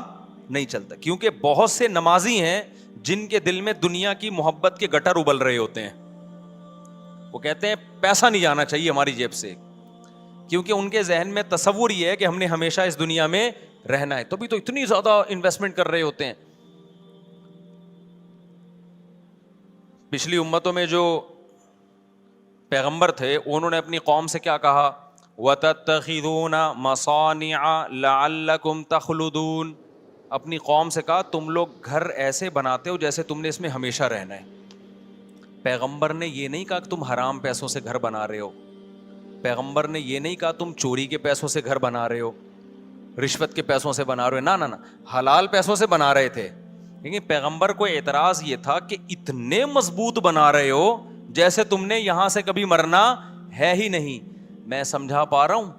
نہیں چلتا. کیونکہ بہت سے نمازی ہیں جن کے دل میں دنیا کی محبت کے گٹر ابل رہے ہوتے ہیں. وہ کہتے ہیں پیسہ نہیں جانا چاہیے ہماری جیب سے, کیونکہ ان کے ذہن میں تصور یہ ہے کہ ہم نے ہمیشہ اس دنیا میں رہنا ہے, تبھی تو اتنی زیادہ انویسٹمنٹ کر رہے ہوتے ہیں. پچھلی امتوں میں جو پیغمبر تھے انہوں نے اپنی قوم سے کیا کہا, وَتَتَّخِذُونَ مَصَانِعَ لَعَلَّكُمْ تَخْلُدُونَ. اپنی قوم سے کہا تم لوگ گھر ایسے بناتے ہو جیسے تم نے اس میں ہمیشہ رہنا ہے. پیغمبر نے یہ نہیں کہا کہ تم حرام پیسوں سے گھر بنا رہے ہو, پیغمبر نے یہ نہیں کہا تم چوری کے پیسوں سے گھر بنا رہے ہو, رشوت کے پیسوں سے بنا رہے ہو, نہ حلال پیسوں سے بنا رہے تھے. لیکن پیغمبر کو اعتراض یہ تھا کہ اتنے مضبوط بنا رہے ہو جیسے تم نے یہاں سے کبھی مرنا ہے ہی نہیں. میں سمجھا پا رہا ہوں؟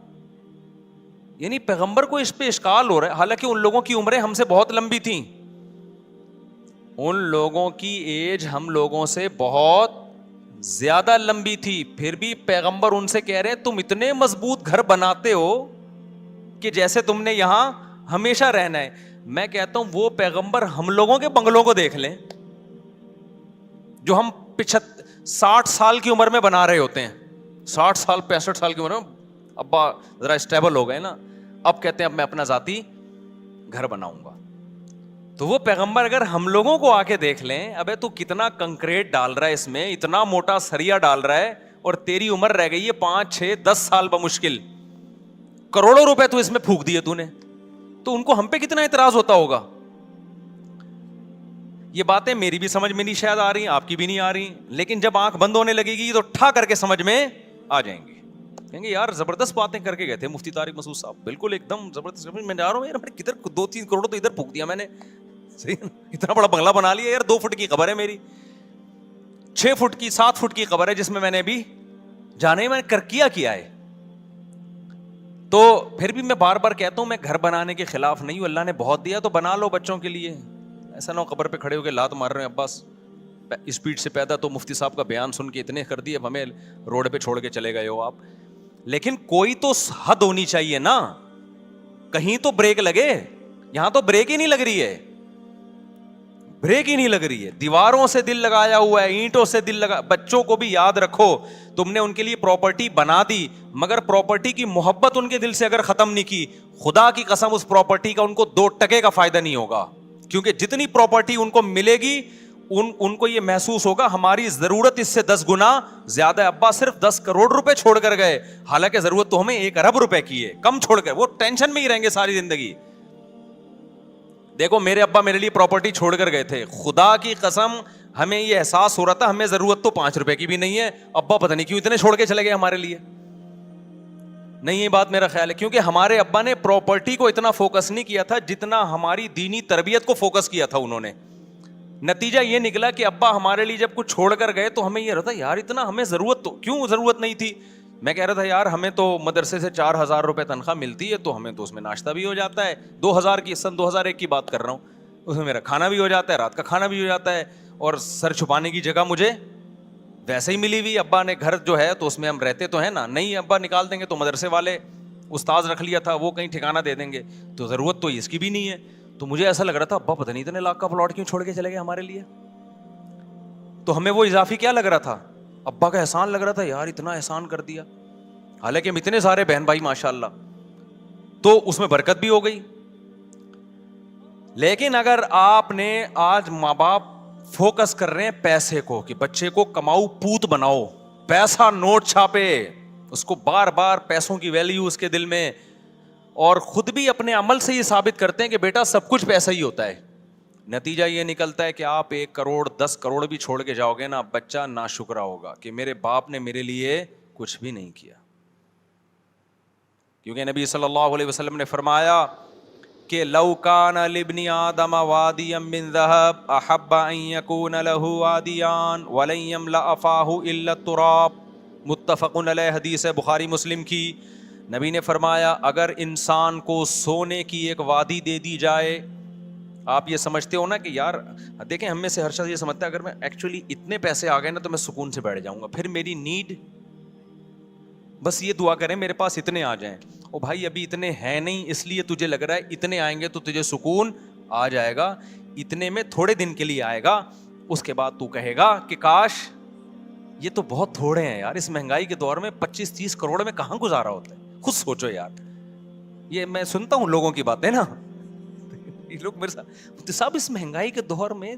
یعنی پیغمبر کو اس پہ اشکال ہو رہا ہے, حالانکہ ان لوگوں کی عمریں ہم سے بہت لمبی تھیں, ان لوگوں کی ایج ہم لوگوں سے بہت زیادہ لمبی تھی, پھر بھی پیغمبر ان سے کہہ رہے ہیں تم اتنے مضبوط گھر بناتے ہو کہ جیسے تم نے یہاں ہمیشہ رہنا ہے. میں کہتا ہوں وہ پیغمبر ہم لوگوں کے بنگلوں کو دیکھ لیں جو ہم 60 سال کی عمر میں بنا رہے ہوتے ہیں, 60 سال 65 سال کی عمر میں ابا ذرا اسٹیبل ہو گئے نا, اب کہتے ہیں اب میں اپنا ذاتی گھر بناؤں گا. تو وہ پیغمبر اگر ہم لوگوں کو آ کے دیکھ لیں, ابے تو کتنا کنکریٹ ڈال رہا ہے اس میں, اتنا موٹا سریا ڈال رہا ہے, اور تیری عمر رہ گئی ہے 5 6 10 سال بمشکل, کروڑوں روپے تو اس میں پھونک دیے تو نے, تو ان کو ہم پہ کتنا اعتراض ہوتا ہوگا. یہ باتیں میری بھی سمجھ میں نہیں شاید آ رہی, آپ کی بھی نہیں آ رہی, لیکن جب آنکھ بند ہونے لگے گی تو ٹھا کر کے سمجھ میں آ جائیں گے. کہیں گے یار زبردست باتیں کر کے گئے تھے مفتی طارق مسعود صاحب, بالکل ایک دم زبردست. میں جا رہا ہوں یار, میں نے کدھر 2-3 کروڑ تو ادھر پھونک دیا میں نے, اتنا بڑا بنگلہ بنا لیا یار, 2 فٹ کی قبر ہے میری, 6 فٹ کی 7 فٹ کی قبر ہے جس میں نے ابھی جانے میں نے کیا ہے. تو پھر بھی میں بار بار کہتا ہوں میں گھر بنانے کے خلاف نہیں ہوں, اللہ نے بہت دیا تو بنا لو بچوں کے لیے, ایسا نہ ہو قبر پہ کھڑے ہو کے لات مار رہے ہیں عباس اسپیڈ سے پیدا تو مفتی صاحب کا بیان سن کے اتنے کر دیے, اب ہمیں روڈ پہ چھوڑ کے چلے گئے ہو آپ. لیکن کوئی تو حد ہونی چاہیے نا, کہیں تو بریک لگے. یہاں تو بریک ہی نہیں لگ رہی ہے, بریک ہی نہیں لگ رہی ہے. دیواروں سے دل لگایا ہوا ہے, اینٹوں سے دل لگا. بچوں کو بھی یاد رکھو تم نے ان کے لیے پراپرٹی بنا دی, مگر پراپرٹی کی محبت ان کے دل سے اگر ختم نہیں کی, خدا کی قسم اس پراپرٹی کا ان کو 2 ٹکے کا فائدہ نہیں ہوگا. کیونکہ جتنی پراپرٹی ان کو ملے گی ان کو یہ محسوس ہوگا ہماری ضرورت اس سے 10 گنا زیادہ ہے. ابا صرف 10 کروڑ روپے چھوڑ کر گئے, حالانکہ ضرورت تو ہمیں 1 ارب روپے کی ہے, کم چھوڑ کر. وہ ٹینشن میں ہی رہیں گے ساری زندگی. دیکھو میرے ابا میرے لیے پراپرٹی چھوڑ کر گئے تھے, خدا کی قسم ہمیں یہ احساس ہو رہا تھا ہمیں ضرورت تو 5 روپے کی بھی نہیں ہے, ابا پتہ نہیں کیوں اتنے چھوڑ کے چلے گئے ہمارے لیے. نہیں, یہ بات میرا خیال ہے, کیونکہ ہمارے ابا نے پراپرٹی کو اتنا فوکس نہیں کیا تھا جتنا ہماری دینی تربیت کو فوکس کیا تھا انہوں نے. نتیجہ یہ نکلا کہ ابا ہمارے لیے جب کچھ چھوڑ کر گئے تو ہمیں یہ رہتا یار اتنا ہمیں ضرورت تو کیوں ضرورت نہیں تھی. میں کہہ رہا تھا یار ہمیں تو مدرسے سے 4,000 روپے تنخواہ ملتی ہے تو ہمیں تو اس میں ناشتہ بھی ہو جاتا ہے, 2,000 کی, سن 2001 کی بات کر رہا ہوں, اس میں میرا کھانا بھی ہو جاتا ہے, رات کا کھانا بھی ہو جاتا ہے, اور سر چھپانے کی جگہ مجھے ویسے ہی ملی ہوئی. ابا نے گھر جو ہے تو اس میں ہم رہتے تو ہیں نا, نہیں ابا نکال دیں گے تو مدرسے والے استاذ رکھ لیا تھا وہ کہیں ٹھکانہ دے دیں گے, تو ضرورت تو اس کی بھی نہیں ہے. تو مجھے ایسا لگ رہا تھا ابا پتہ نہیں اتنے لاکھ کا پلاٹ کیوں چھوڑ کے چلے گئے ہمارے لیے. تو ہمیں وہ اضافی کیا لگ رہا تھا, ابا کا احسان لگ رہا تھا, یار اتنا احسان کر دیا, حالانکہ ہم اتنے سارے بہن بھائی ماشاء اللہ, تو اس میں برکت بھی ہو گئی. لیکن اگر آپ نے آج ماں باپ فوکس کر رہے ہیں پیسے کو کہ بچے کو کماؤ پوت بناؤ, پیسہ نوٹ چھاپے, اس کو بار بار پیسوں کی ویلیو اس کے دل میں, اور خود بھی اپنے عمل سے یہ ثابت کرتے ہیں کہ بیٹا سب کچھ پیسہ ہی ہوتا ہے. نتیجہ یہ نکلتا ہے کہ آپ 1 کروڑ 10 کروڑ بھی چھوڑ کے جاؤ گے نا, بچہ ناشکرا ہوگا کہ میرے باپ نے میرے لیے کچھ بھی نہیں کیا. کیونکہ نبی صلی اللہ علیہ وسلم نے فرمایا کہ لو کان لابن آدم وادیا من ذهب احب ان يكون له وادیان ولن يملأ فاه الا التراب, متفق علیہ, حدیث ہے بخاری مسلم کی. نبی نے فرمایا اگر انسان کو سونے کی ایک وادی دے دی جائے, آپ یہ سمجھتے ہو نا کہ یار دیکھیں ہم میں سے ہر شخص یہ سمجھتا ہے اگر میں ایکچولی اتنے پیسے آ گئے نا تو میں سکون سے بیٹھ جاؤں گا, پھر میری نیڈ بس یہ دعا کریں میرے پاس اتنے آ جائیں. او بھائی ابھی اتنے ہیں نہیں, اس لیے تجھے لگ رہا ہے اتنے آئیں گے تو تجھے سکون آ جائے گا. اتنے میں تھوڑے دن کے لیے آئے گا, اس کے بعد تو کہے گا کہ کاش یہ تو بہت تھوڑے ہیں یار, اس مہنگائی کے دور میں 25-30 کروڑ میں کہاں گزارا ہوتا ہے. خود سوچو یار, یہ میں سنتا ہوں لوگوں کی باتیں نا, یہ لوگ میرے ساتھ صاحب اس مہنگائی کے دور میں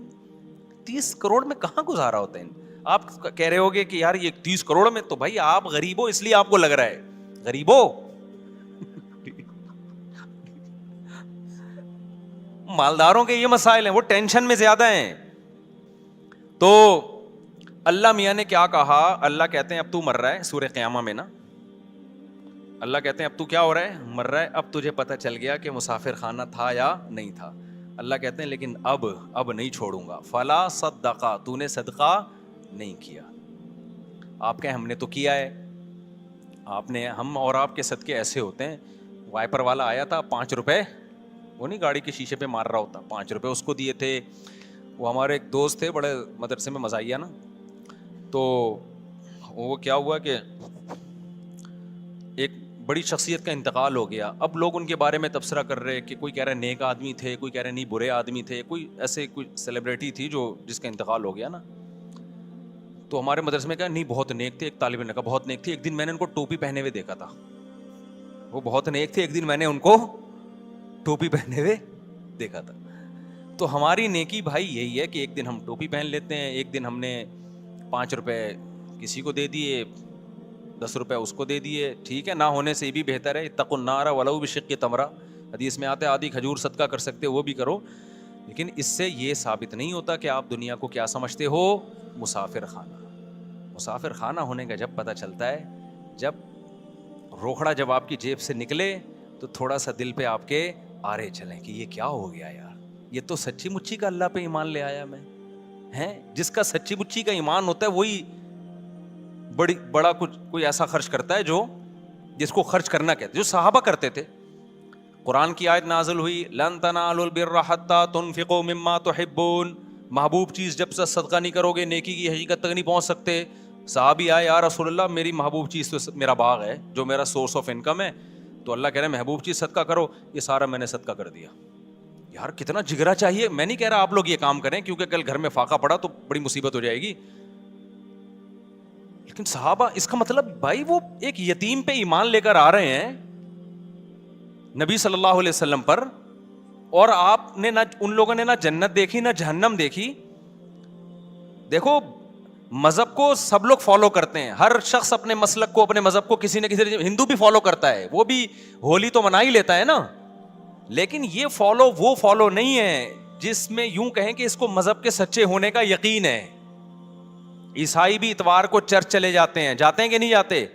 30 کروڑ میں کہاں گزارا ہوتا ہے. آپ کہہ رہے ہوگے کہ یار یہ 30 کروڑ میں, تو بھائی آپ غریب ہو اس لیے آپ کو لگ رہا ہے غریب ہو, مالداروں کے یہ مسائل ہیں, وہ ٹینشن میں زیادہ ہیں. تو اللہ میاں نے کیا کہا, اللہ کہتے ہیں اب تو مر رہا ہے, سورہ قیامہ میں نا اللہ کہتے ہیں اب تو کیا ہو رہا ہے, مر رہا ہے, اب تجھے پتہ چل گیا کہ مسافر خانہ تھا یا نہیں تھا. اللہ کہتے ہیں لیکن اب نہیں چھوڑوں گا. فلا صدقہ, تو نے صدقہ نہیں کیا. آپ کہیں ہم نے تو کیا ہے, آپ نے, ہم اور آپ کے صدقے ایسے ہوتے ہیں, وائپر والا آیا تھا 5 روپے, وہ نہیں گاڑی کے شیشے پہ مار رہا ہوتا, 5 روپے اس کو دیے تھے. وہ ہمارے ایک دوست تھے بڑے مدرسے میں مزاحیہ نا, تو وہ کیا ہوا کہ ایک بڑی شخصیت کا انتقال ہو گیا. اب لوگ ان کے بارے میں تبصرہ کر رہے کہ کوئی کہہ رہا ہے نیک آدمی تھے, کوئی کہہ رہے نہیں برے آدمی تھے, کوئی ایسے کوئی سیلیبریٹی تھی جس کا انتقال ہو گیا نا. تو ہمارے مدرسے میں کہا نہیں بہت نیک تھے, ایک طالب علم نے کہا بہت نیک تھی. ایک دن میں نے ان کو ٹوپی پہنے ہوئے دیکھا تھا, وہ بہت نیک تھے, ایک دن میں نے ان کو ٹوپی پہنے ہوئے دیکھا تھا. تو ہماری نیکی بھائی یہی ہے کہ ایک دن ہم ٹوپی پہن لیتے ہیں, ایک دن ہم نے 5 روپے کسی کو دے دیے, 10 روپے اس کو دے دیے, ٹھیک ہے, نہ ہونے سے بھی بہتر ہے. اتقوا النار ولو بشق تمرہ, حدیث میں آتا ہے آدھی کھجور صدقہ کر سکتے وہ بھی کرو. لیکن اس سے یہ ثابت نہیں ہوتا کہ آپ دنیا کو کیا سمجھتے ہو, مسافر خانہ. مسافر خانہ ہونے کا جب پتہ چلتا ہے جب روکھڑا جب آپ کی جیب سے نکلے تو تھوڑا سا دل پہ آپ کے آرے چلیں کہ یہ کیا ہو گیا یار, یہ تو سچی مچی کا اللہ پہ ایمان لے آیا میں ہیں. جس کا سچی مچی کا ایمان ہوتا ہے وہی بڑا کچھ کوئی ایسا خرچ کرتا ہے جو جس کو خرچ کرنا کہتے, جو صحابہ کرتے تھے. قرآن کی آیت نازل ہوئی لن تنالوا البر حتى تنفقوا مما تحبون, محبوب چیز جب سے صدقہ نہیں کرو گے نیکی کی حقیقت تک نہیں پہنچ سکتے. صحابی آئے یا رسول اللہ میری محبوب چیز تو میرا باغ ہے جو میرا سورس آف انکم ہے, تو اللہ کہہ رہے ہیں محبوب چیز صدقہ کرو, یہ سارا میں نے صدقہ کر دیا. یار کتنا جگرا چاہیے. میں نہیں کہہ رہا آپ لوگ یہ کام کریں کیونکہ کل گھر میں فاقہ پڑا تو بڑی مصیبت ہو جائے گی, لیکن صحابہ اس کا مطلب بھائی وہ ایک یتیم پہ ایمان لے کر آ رہے ہیں نبی صلی اللہ علیہ وسلم پر, اور آپ نے نہ ان لوگوں نے نہ جنت دیکھی نہ جہنم دیکھی. دیکھو مذہب کو سب لوگ فالو کرتے ہیں, ہر شخص اپنے مسلک کو اپنے مذہب کو کسی نہ کسی, ہندو بھی فالو کرتا ہے, وہ بھی ہولی تو منا ہی لیتا ہے نا, لیکن یہ فالو وہ فالو نہیں ہے جس میں یوں کہیں کہ اس کو مذہب کے سچے ہونے کا یقین ہے. عیسائی بھی اتوار کو چرچ چلے جاتے ہیں کہ نہیں جاتے,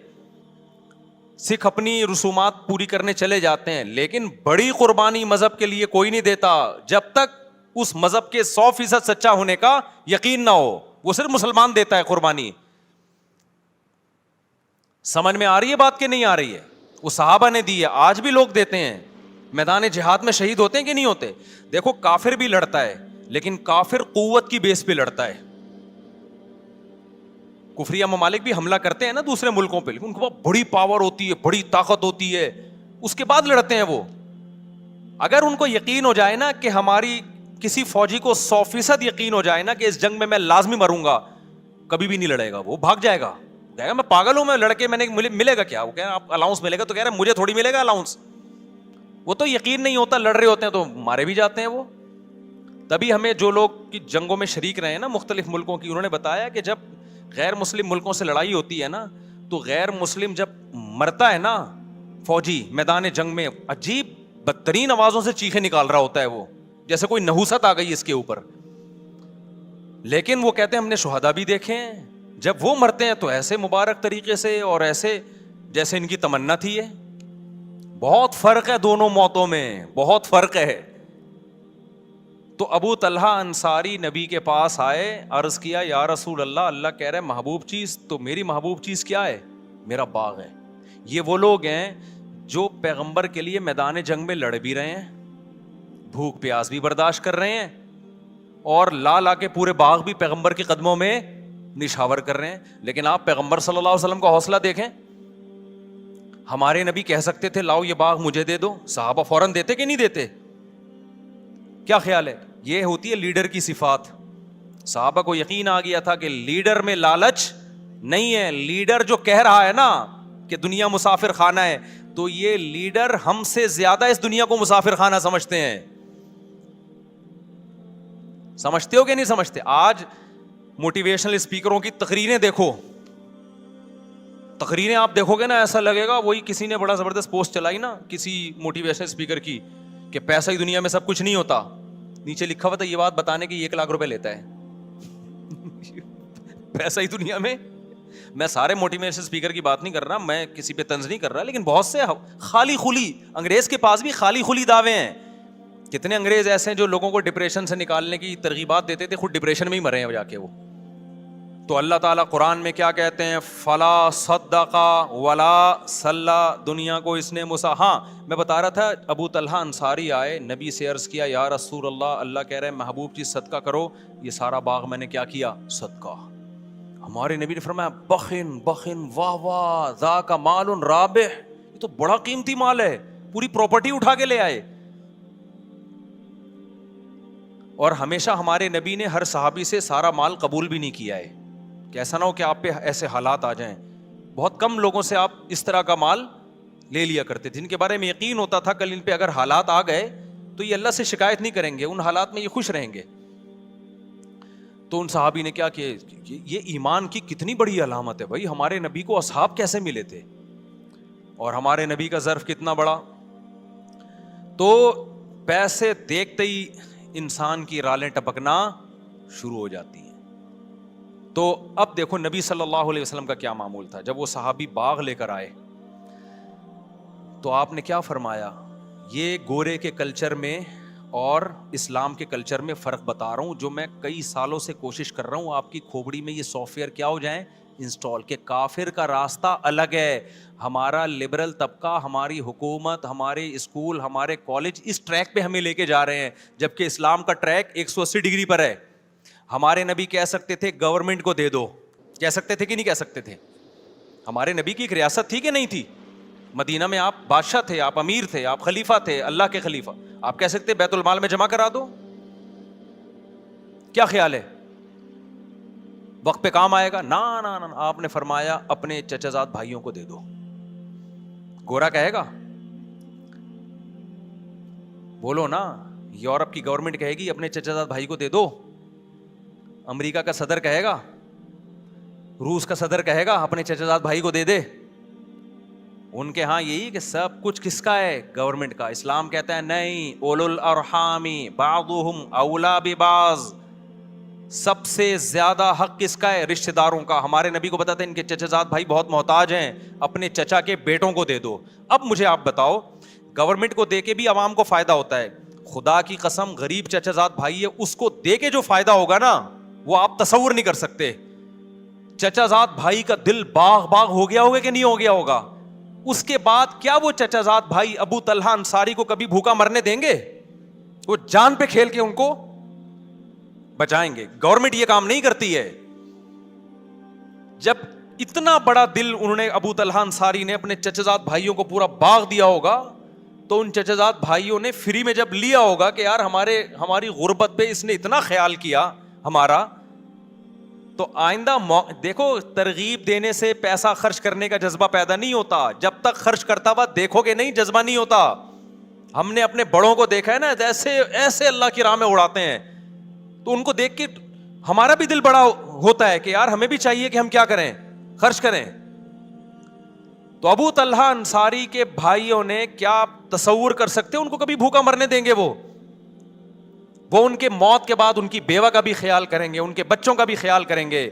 سکھ اپنی رسومات پوری کرنے چلے جاتے ہیں, لیکن بڑی قربانی مذہب کے لیے کوئی نہیں دیتا جب تک اس مذہب کے 100% سچا ہونے کا یقین نہ ہو. وہ صرف مسلمان دیتا ہے قربانی. سمجھ میں آ رہی ہے بات کہ نہیں آ رہی ہے؟ وہ صحابہ نے دی ہے, آج بھی لوگ دیتے ہیں. میدان جہاد میں شہید ہوتے ہیں کہ نہیں ہوتے؟ دیکھو کافر بھی لڑتا ہے, لیکن کافر قوت کی بیس پہ لڑتا ہے. کفریہ ممالک بھی حملہ کرتے ہیں نا دوسرے ملکوں پہ, لیکن ان کے پاس بڑی پاور ہوتی ہے, بڑی طاقت ہوتی ہے, اس کے بعد لڑتے ہیں وہ. اگر ان کو یقین ہو جائے نا کہ ہماری کسی فوجی کو 100% یقین ہو جائے نا کہ اس جنگ میں لازمی مروں گا, کبھی بھی نہیں لڑے گا, وہ بھاگ جائے گا, کہے گا میں پاگل ہوں, میں لڑکے میں نے ملے گا کیا, وہ کہہ رہا آپ الاؤنس ملے گا, تو کہہ رہا مجھے تھوڑی ملے گا الاؤنس. وہ تو یقین نہیں ہوتا, لڑ رہے ہوتے ہیں تو مارے بھی جاتے ہیں وہ. تبھی ہمیں جو لوگ کی جنگوں میں شریک رہے ہیں نا مختلف ملکوں کی, انہوں نے بتایا کہ جب غیر مسلم ملکوں سے لڑائی ہوتی ہے نا, تو غیر مسلم جب مرتا ہے نا فوجی میدان جنگ میں, عجیب بدترین آوازوں سے چیخیں نکال رہا ہوتا ہے وہ, جیسے کوئی نحوست آ گئی اس کے اوپر. لیکن وہ کہتے ہیں ہم نے شہدا بھی دیکھے ہیں, جب وہ مرتے ہیں تو ایسے مبارک طریقے سے اور ایسے جیسے ان کی تمنا تھی. ہے بہت فرق ہے دونوں موتوں میں, بہت فرق ہے. تو ابو طلحہ انصاری نبی کے پاس آئے, عرض کیا یا رسول اللہ, اللہ کہہ رہے محبوب چیز, تو میری محبوب چیز کیا ہے؟ میرا باغ ہے. یہ وہ لوگ ہیں جو پیغمبر کے لیے میدان جنگ میں لڑ بھی رہے ہیں, بھوک پیاس بھی برداشت کر رہے ہیں, اور لا لا کے پورے باغ بھی پیغمبر کے قدموں میں نشاور کر رہے ہیں. لیکن آپ پیغمبر صلی اللہ علیہ وسلم کا حوصلہ دیکھیں, ہمارے نبی کہہ سکتے تھے لاؤ یہ باغ مجھے دے دو, صحابہ فوراً دیتے کہ نہیں دیتے؟ کیا خیال ہے؟ یہ ہوتی ہے لیڈر کی صفات. صحابہ کو یقین آ گیا تھا کہ لیڈر میں لالچ نہیں ہے. لیڈر جو کہہ رہا ہے نا کہ دنیا مسافر خانہ ہے, تو یہ لیڈر ہم سے زیادہ اس دنیا کو مسافر خانہ سمجھتے ہیں. سمجھتے ہو کہ نہیں سمجھتے؟ آج موٹیویشنل اسپیکروں کی تقریریں دیکھو, تقریریں آپ دیکھو گے نا, ایسا لگے گا وہی کسی نے بڑا زبردست پوسٹ چلائی نا کسی موٹیویشنل اسپیکر کی کہ پیسہ ہی دنیا میں سب کچھ نہیں ہوتا, نیچے لکھا ہوا تھا یہ بات بتانے کی 1 لاکھ روپے لیتا ہے. پیسہ ہی دنیا میں. میں سارے موٹیویشنل اسپیکر کی بات نہیں کر رہا, میں کسی پہ طنز نہیں کر رہا, لیکن بہت سے خالی خلی, انگریز کے پاس بھی خالی خلی دعوے ہیں. کتنے انگریز ایسے ہیں جو لوگوں کو ڈپریشن سے نکالنے کی ترغیبات دیتے تھے, خود ڈپریشن میں ہی مرے ہیں جا کے وہ. تو اللہ تعالیٰ قرآن میں کیا کہتے ہیں؟ فلا صدق ولا صلی, دنیا کو اس نے ہاں میں بتا رہا تھا, ابو طلحہ انصاری آئے, نبی سے عرض کیا یا رسول اللہ, اللہ کہہ رہے ہیں محبوب چیز صدقہ کرو, یہ سارا باغ میں نے کیا کیا؟ صدقہ. ہمارے نبی نے فرمایا بخن بخن واہ واہ ذاک مال رابح, یہ تو بڑا قیمتی مال ہے, پوری پراپرٹی اٹھا کے لے آئے. اور ہمیشہ ہمارے نبی نے ہر صحابی سے سارا مال قبول بھی نہیں کیا ہے, کہ ایسا نہ ہو کہ آپ پہ ایسے حالات آ جائیں. بہت کم لوگوں سے آپ اس طرح کا مال لے لیا کرتے تھے جن کے بارے میں یقین ہوتا تھا کل ان پہ اگر حالات آ گئے تو یہ اللہ سے شکایت نہیں کریں گے, ان حالات میں یہ خوش رہیں گے. تو ان صحابی نے کیا کہ یہ ایمان کی کتنی بڑی علامت ہے بھائی, ہمارے نبی کو اصحاب کیسے ملے تھے, اور ہمارے نبی کا ظرف کتنا بڑا. تو پیسے دیکھتے ہی انسان کی رالیں ٹپکنا شروع ہو جاتی ہیں. تو اب دیکھو نبی صلی اللہ علیہ وسلم کا کیا معمول تھا. جب وہ صحابی باغ لے کر آئے تو آپ نے کیا فرمایا؟ یہ گورے کے کلچر میں اور اسلام کے کلچر میں فرق بتا رہا ہوں, جو میں کئی سالوں سے کوشش کر رہا ہوں آپ کی کھوپڑی میں یہ سافٹ ویئر کیا ہو جائیں انسٹال, کہ کافر کا راستہ الگ ہے, ہمارا لبرل طبقہ, ہماری حکومت, ہمارے اسکول, ہمارے کالج اس ٹریک پہ ہمیں لے کے جا رہے ہیں, جبکہ اسلام کا ٹریک 180 ڈگری پر ہے. ہمارے نبی کہہ سکتے تھے گورنمنٹ کو دے دو, کہہ سکتے تھے کہ نہیں کہہ سکتے تھے؟ ہمارے نبی کی ایک ریاست تھی کہ نہیں تھی؟ مدینہ میں آپ بادشاہ تھے, آپ امیر تھے, آپ خلیفہ تھے, اللہ کے خلیفہ. آپ کہہ سکتے بیت المال میں جمع کرا دو, کیا خیال ہے وقت پہ کام آئے گا؟ نا نا نا, آپ نے فرمایا اپنے چچا زاد بھائیوں کو دے دو. گورا کہے گا؟ بولو نا, یورپ کی گورنمنٹ کہے گی اپنے چچا زاد بھائی کو دے دو, امریکہ کا صدر کہے گا, روس کا صدر کہے گا اپنے چچا زاد بھائی کو دے دے. ان کے ہاں یہی کہ سب کچھ کس کا ہے؟ گورنمنٹ کا. اسلام کہتا ہے نہیں, اولو الارحام بعضهم اولا ببعض, سب سے زیادہ حق کس کا ہے؟ رشتہ داروں کا. ہمارے نبی کو بتاتے ہیں ان کے چچا زاد بھائی بہت محتاج ہیں, اپنے چچا کے بیٹوں کو دے دو. اب مجھے آپ بتاؤ, گورنمنٹ کو دے کے بھی عوام کو فائدہ ہوتا ہے, خدا کی قسم غریب چچا زاد بھائی ہے اس کو دے کے جو فائدہ ہوگا نا وہ آپ تصور نہیں کر سکتے. چچا زاد بھائی کا دل باغ باغ ہو گیا ہوگا کہ نہیں ہو گیا ہوگا؟ اس کے بعد کیا وہ چچا زاد بھائی ابو طلحہ انصاری کو کبھی بھوکا مرنے دیں گے؟ وہ جان پہ کھیل کے ان کو بچائیں گے. گورنمنٹ یہ کام نہیں کرتی ہے. جب اتنا بڑا دل انہوں نے ابو طلحہ انصاری نے اپنے چچا زاد بھائیوں کو پورا باغ دیا ہوگا تو ان چچا زاد بھائیوں نے فری میں جب لیا ہوگا کہ یار ہماری غربت پہ اس نے اتنا خیال کیا ہمارا, تو آئندہ دیکھو ترغیب دینے سے پیسہ خرچ کرنے کا جذبہ پیدا نہیں ہوتا. جب تک خرچ کرتا ہوا دیکھو گے نہیں جذبہ نہیں ہوتا. ہم نے اپنے بڑوں کو دیکھا ہے نا ایسے ایسے اللہ کی راہ میں اڑاتے ہیں, تو ان کو دیکھ کے ہمارا بھی دل بڑا ہوتا ہے کہ یار ہمیں بھی چاہیے کہ ہم کیا کریں, خرچ کریں. تو ابو طلحہ انصاری کے بھائیوں نے کیا تصور کر سکتے ان کو کبھی بھوکا مرنے دیں گے؟ وہ ان کے موت کے بعد ان کی بیوہ کا بھی خیال کریں گے, ان کے بچوں کا بھی خیال کریں گے.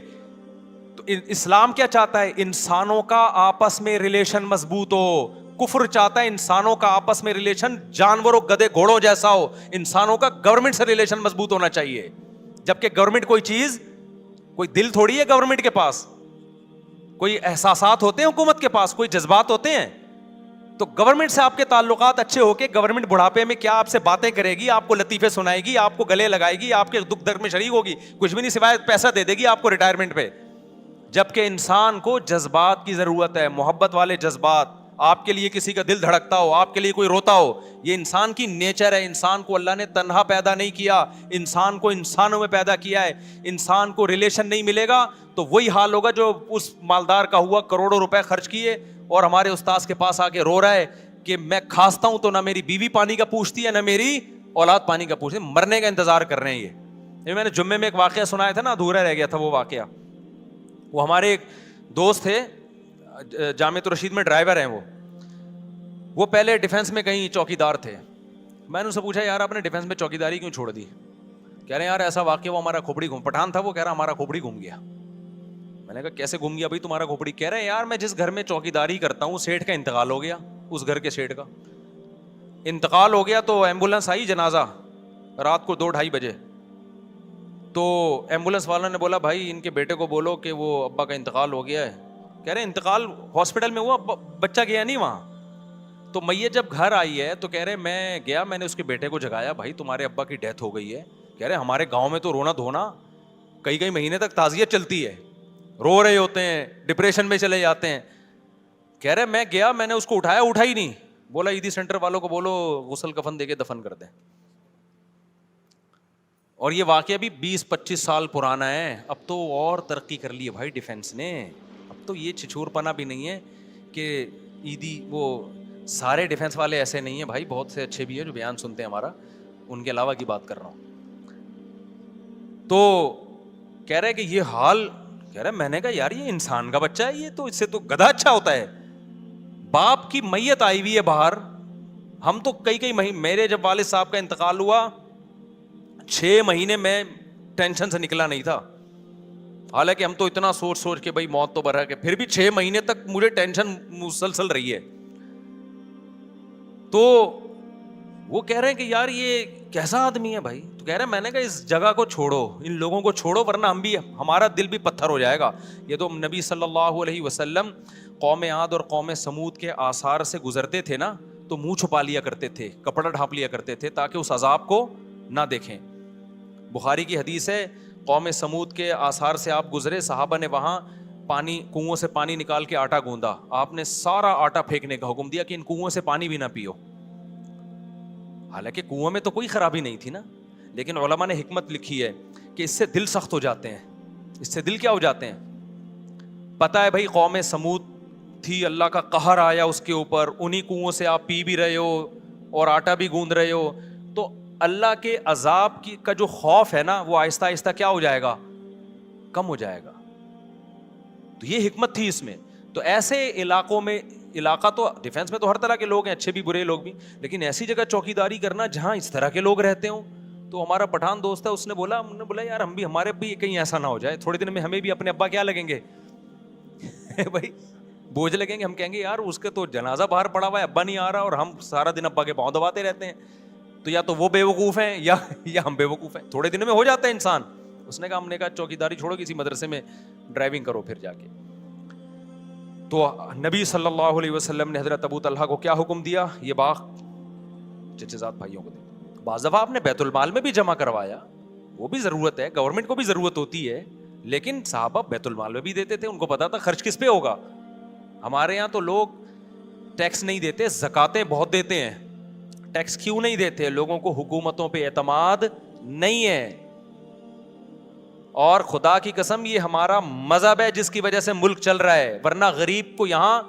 تو اسلام کیا چاہتا ہے؟ انسانوں کا آپس میں ریلیشن مضبوط ہو. کفر چاہتا ہے انسانوں کا آپس میں ریلیشن جانوروں گدے گھوڑوں جیسا ہو. انسانوں کا گورنمنٹ سے ریلیشن مضبوط ہونا چاہیے. جبکہ گورنمنٹ کوئی چیز, کوئی دل تھوڑی ہے گورنمنٹ کے پاس, کوئی احساسات ہوتے ہیں حکومت کے پاس, کوئی جذبات ہوتے ہیں. تو گورنمنٹ سے آپ کے تعلقات اچھے ہو کے گورنمنٹ بڑھاپے میں کیا آپ سے باتیں کرے گی, آپ کو لطیفے سنائے گی, آپ کو گلے لگائے گی, آپ کے دکھ درد میں شریک ہوگی, کچھ بھی نہیں سوائے پیسہ دے دے گی آپ کو ریٹائرمنٹ پہ. جبکہ انسان کو جذبات کی ضرورت ہے, محبت والے جذبات. آپ کے لیے کسی کا دل دھڑکتا ہو, آپ کے لیے کوئی روتا ہو, یہ انسان کی نیچر ہے. انسان کو اللہ نے تنہا پیدا نہیں کیا, انسان کو انسانوں میں پیدا کیا ہے. انسان کو ریلیشن نہیں ملے گا تو وہی حال ہوگا جو اس مالدار کا ہوا, کروڑوں روپے خرچ کیے اور ہمارے استاذ کے پاس آ کے رو رہا ہے کہ میں کھانستا ہوں تو نہ میری بیوی پانی کا پوچھتی ہے نہ میری اولاد پانی کا پوچھتی ہے, مرنے کا انتظار کر رہے ہیں. یہ میں نے جمعے میں ایک واقعہ سنایا تھا نا, ادھورا رہ گیا تھا وہ واقعہ. وہ ہمارے ایک دوست تھے, جامعۃ الرشید میں ڈرائیور ہیں. وہ پہلے ڈیفینس میں کہیں چوکیدار تھے. میں نے ان سے پوچھا یار آپ نے ڈیفینس میں چوکیداری کیوں چھوڑ دی؟ کہہ رہے ہیں یار ایسا واقعہ, وہ ہمارا کھوپڑی پٹھان تھا, وہ کہہ رہا ہمارا کھوپڑی گھوم گیا. میں نے کہا کیسے گھوم گیا بھائی تمہارا کھوپڑی؟ کہہ رہے ہیں یار میں جس گھر میں چوکیداری کرتا ہوں سیٹھ کا انتقال ہو گیا, اس گھر کے سیٹھ کا انتقال ہو گیا. تو ایمبولینس آئی جنازہ رات کو 2-2:30 بجے. تو ایمبولینس والوں نے بولا بھائی ان کے بیٹے کو بولو کہ وہ ابا کا انتقال ہو گیا ہے. کہہ رہے انتقال ہاسپٹل میں ہوا, بچہ گیا نہیں وہاں. تو میت جب گھر آئی ہے تو کہہ رہے میں گیا, میں نے اس کے بیٹے کو جگایا, بھائی تمہارے ابا کی ڈیتھ ہو گئی ہے. کہہ رہے ہمارے گاؤں میں تو رونا دھونا کئی مہینے تک تعزیت چلتی ہے, رو رہے ہوتے ہیں, ڈپریشن میں چلے جاتے ہیں. کہہ رہے میں گیا, میں نے اس کو اٹھایا, اٹھا ہی نہیں. بولا عیدی سینٹر والوں کو بولو غسل کفن دے کے دفن کر دیں. اور یہ واقعہ بھی 20-25 سال پرانا ہے. اب تو اور ترقی کر لی ہے بھائی ڈیفینس نے. اب تو یہ چھچور پنا بھی نہیں ہے کہ عیدی, وہ سارے ڈیفینس والے ایسے نہیں ہیں بھائی, بہت سے اچھے بھی ہیں جو بیان سنتے ہیں ہمارا, ان کے علاوہ کی بات کر رہا ہوں. تو کہہ رہے کہ یہ حال, کہہ رہے میں نے کہا یار یہ انسان کا بچہ ہے, یہ تو اس سے تو گدھا اچھا ہوتا ہے. باپ کی میت آئی ہوئی ہے باہر, ہم تو کئی مہینے, میرے جب والد صاحب کا انتقال ہوا 6 مہینے میں ٹینشن سے نکلا نہیں تھا. حالانکہ ہم تو اتنا سوچ کے بھائی موت تو برحق ہے, پھر بھی 6 مہینے تک مجھے ٹینشن مسلسل رہی ہے. تو وہ کہہ رہے ہیں کہ یار یہ کیسا آدمی ہے بھائی. تو کہہ رہے ہیں میں نے کہا اس جگہ کو چھوڑو, ان لوگوں کو چھوڑو, ورنہ ہمارا دل بھی پتھر ہو جائے گا. یہ تو نبی صلی اللہ علیہ وسلم قوم عاد اور قوم سمود کے آثار سے گزرتے تھے نا, تو منہ چھپا لیا کرتے تھے, کپڑا ڈھانپ لیا کرتے تھے تاکہ اس عذاب کو نہ دیکھیں. بخاری کی حدیث ہے, قوم سمود کے آثار سے آپ گزرے, صحابہ نے وہاں پانی, کنووں سے پانی نکال کے آٹا گوندا, آپ نے سارا آٹا پھینکنے کا حکم دیا کہ ان کنووں سے پانی بھی نہ پیو. حالانکہ کنویں میں تو کوئی خرابی نہیں تھی نا, لیکن علماء نے حکمت لکھی ہے کہ اس سے دل سخت ہو جاتے ہیں. اس سے دل کیا ہو جاتے ہیں؟ پتہ ہے بھائی قوم سمود تھی, اللہ کا قہر آیا اس کے اوپر, انہی کنووں سے آپ پی بھی رہے ہو اور آٹا بھی گوند رہے ہو. تو اللہ کے عذاب کی کا جو خوف ہے نا وہ آہستہ آہستہ کیا ہو جائے گا؟ کم ہو جائے گا. تو یہ حکمت تھی اس میں. تو ایسے علاقوں میں، علاقہ تو ڈیفینس میں تو ہر طرح کے لوگ ہیں، اچھے بھی برے لوگ بھی، لیکن ایسی جگہ چوکیداری کرنا جہاں اس طرح کے لوگ رہتے ہوں. تو ہمارا پٹھان دوست ہے، اس نے بولا یار ہم بھی، ہمارے بھی کہیں ایسا نہ ہو جائے تھوڑے دن میں ہمیں بھی اپنے ابا کیا لگیں گے بھائی بوجھ لگیں گے. ہم کہیں گے یار اس کے تو جنازہ باہر پڑا ہوا ہے، ابا نہیں آ رہا اور ہم سارا دن ابا کے پاؤں دباتے رہتے ہیں. تو یا تو وہ بے وقوف ہیں یا ہم بے وقوف ہیں. تھوڑے دن میں ہو جاتا ہے انسان. اس نے کہا، ہم نے کہا چوکیداری چھوڑو، کسی مدرسے میں ڈرائیونگ کرو پھر جا کے. تو نبی صلی اللہ علیہ وسلم نے حضرت ابو طلحہ کو کیا حکم دیا؟ یہ باغ چچے زاد بھائیوں کو دے. بعض دفعہ آپ نے بیت المال میں بھی جمع کروایا، وہ بھی ضرورت ہے، گورنمنٹ کو بھی ضرورت ہوتی ہے، لیکن صحابہ بیت المال میں بھی دیتے تھے. ان کو پتا تھا خرچ کس پہ ہوگا. ہمارے یہاں تو لوگ ٹیکس نہیں دیتے، زکاتیں بہت دیتے ہیں. ٹیکس کیوں نہیں دیتے؟ لوگوں کو حکومتوں پہ اعتماد نہیں ہے. اور خدا کی قسم یہ ہمارا مذہب ہے جس کی وجہ سے ملک چل رہا ہے، ورنہ غریب کو یہاں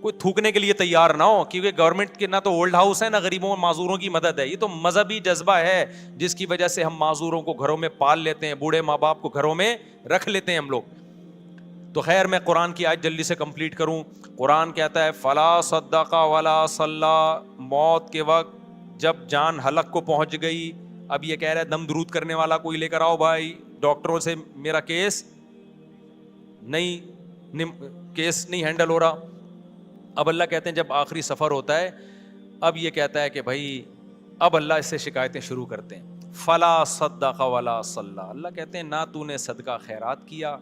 کوئی تھوکنے کے لیے تیار نہ ہو، کیونکہ گورنمنٹ کے نہ تو اولڈ ہاؤس ہے نہ غریبوں اور معذوروں کی مدد ہے. یہ تو مذہبی جذبہ ہے جس کی وجہ سے ہم معذوروں کو گھروں میں پال لیتے ہیں، بوڑھے ماں باپ کو گھروں میں رکھ لیتے ہیں ہم لوگ. تو خیر میں قرآن کی آیت جلدی سے کمپلیٹ کروں. قرآن کہتا ہے فلا صدق ولا صلی، موت کے وقت جب جان حلق کو پہنچ گئی، اب یہ کہہ رہا ہے دم درود کرنے والا کوئی لے کر آؤ بھائی، ڈاکٹروں سے میرا کیس نہیں ہینڈل ہو رہا. اب اللہ کہتے ہیں جب آخری سفر ہوتا ہے، اب یہ کہتا ہے کہ بھائی اب اللہ اس سے شکایتیں شروع کرتے ہیں. فلا صدق ولا صلی، اللہ کہتے ہیں نہ تو نے صدقہ خیرات کیا،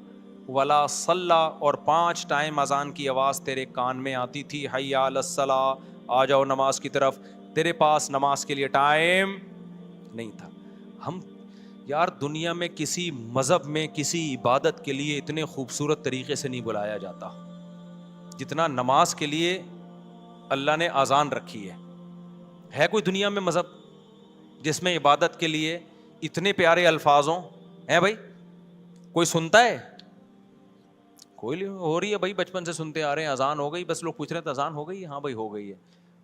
ولا صلی، اور 5 ٹائم اذان کی آواز تیرے کان میں آتی تھی، حی علی الصلاۃ، آ جاؤ نماز کی طرف، تیرے پاس نماز کے لیے ٹائم نہیں تھا. ہم یار دنیا میں کسی مذہب میں کسی عبادت کے لیے اتنے خوبصورت طریقے سے نہیں بلایا جاتا جتنا نماز کے لیے اللہ نے اذان رکھی ہے. ہے کوئی دنیا میں مذہب جس میں عبادت کے لیے اتنے پیارے الفاظ ہوں؟ ہیں بھائی؟ کوئی سنتا ہے؟ کوئی ہو رہی ہے بھائی، بچپن سے سنتے آ رہے ہیں، اذان ہو گئی، بس لوگ پوچھ رہے ہیں اذان ہو گئی؟ ہاں بھائی ہو گئی ہے.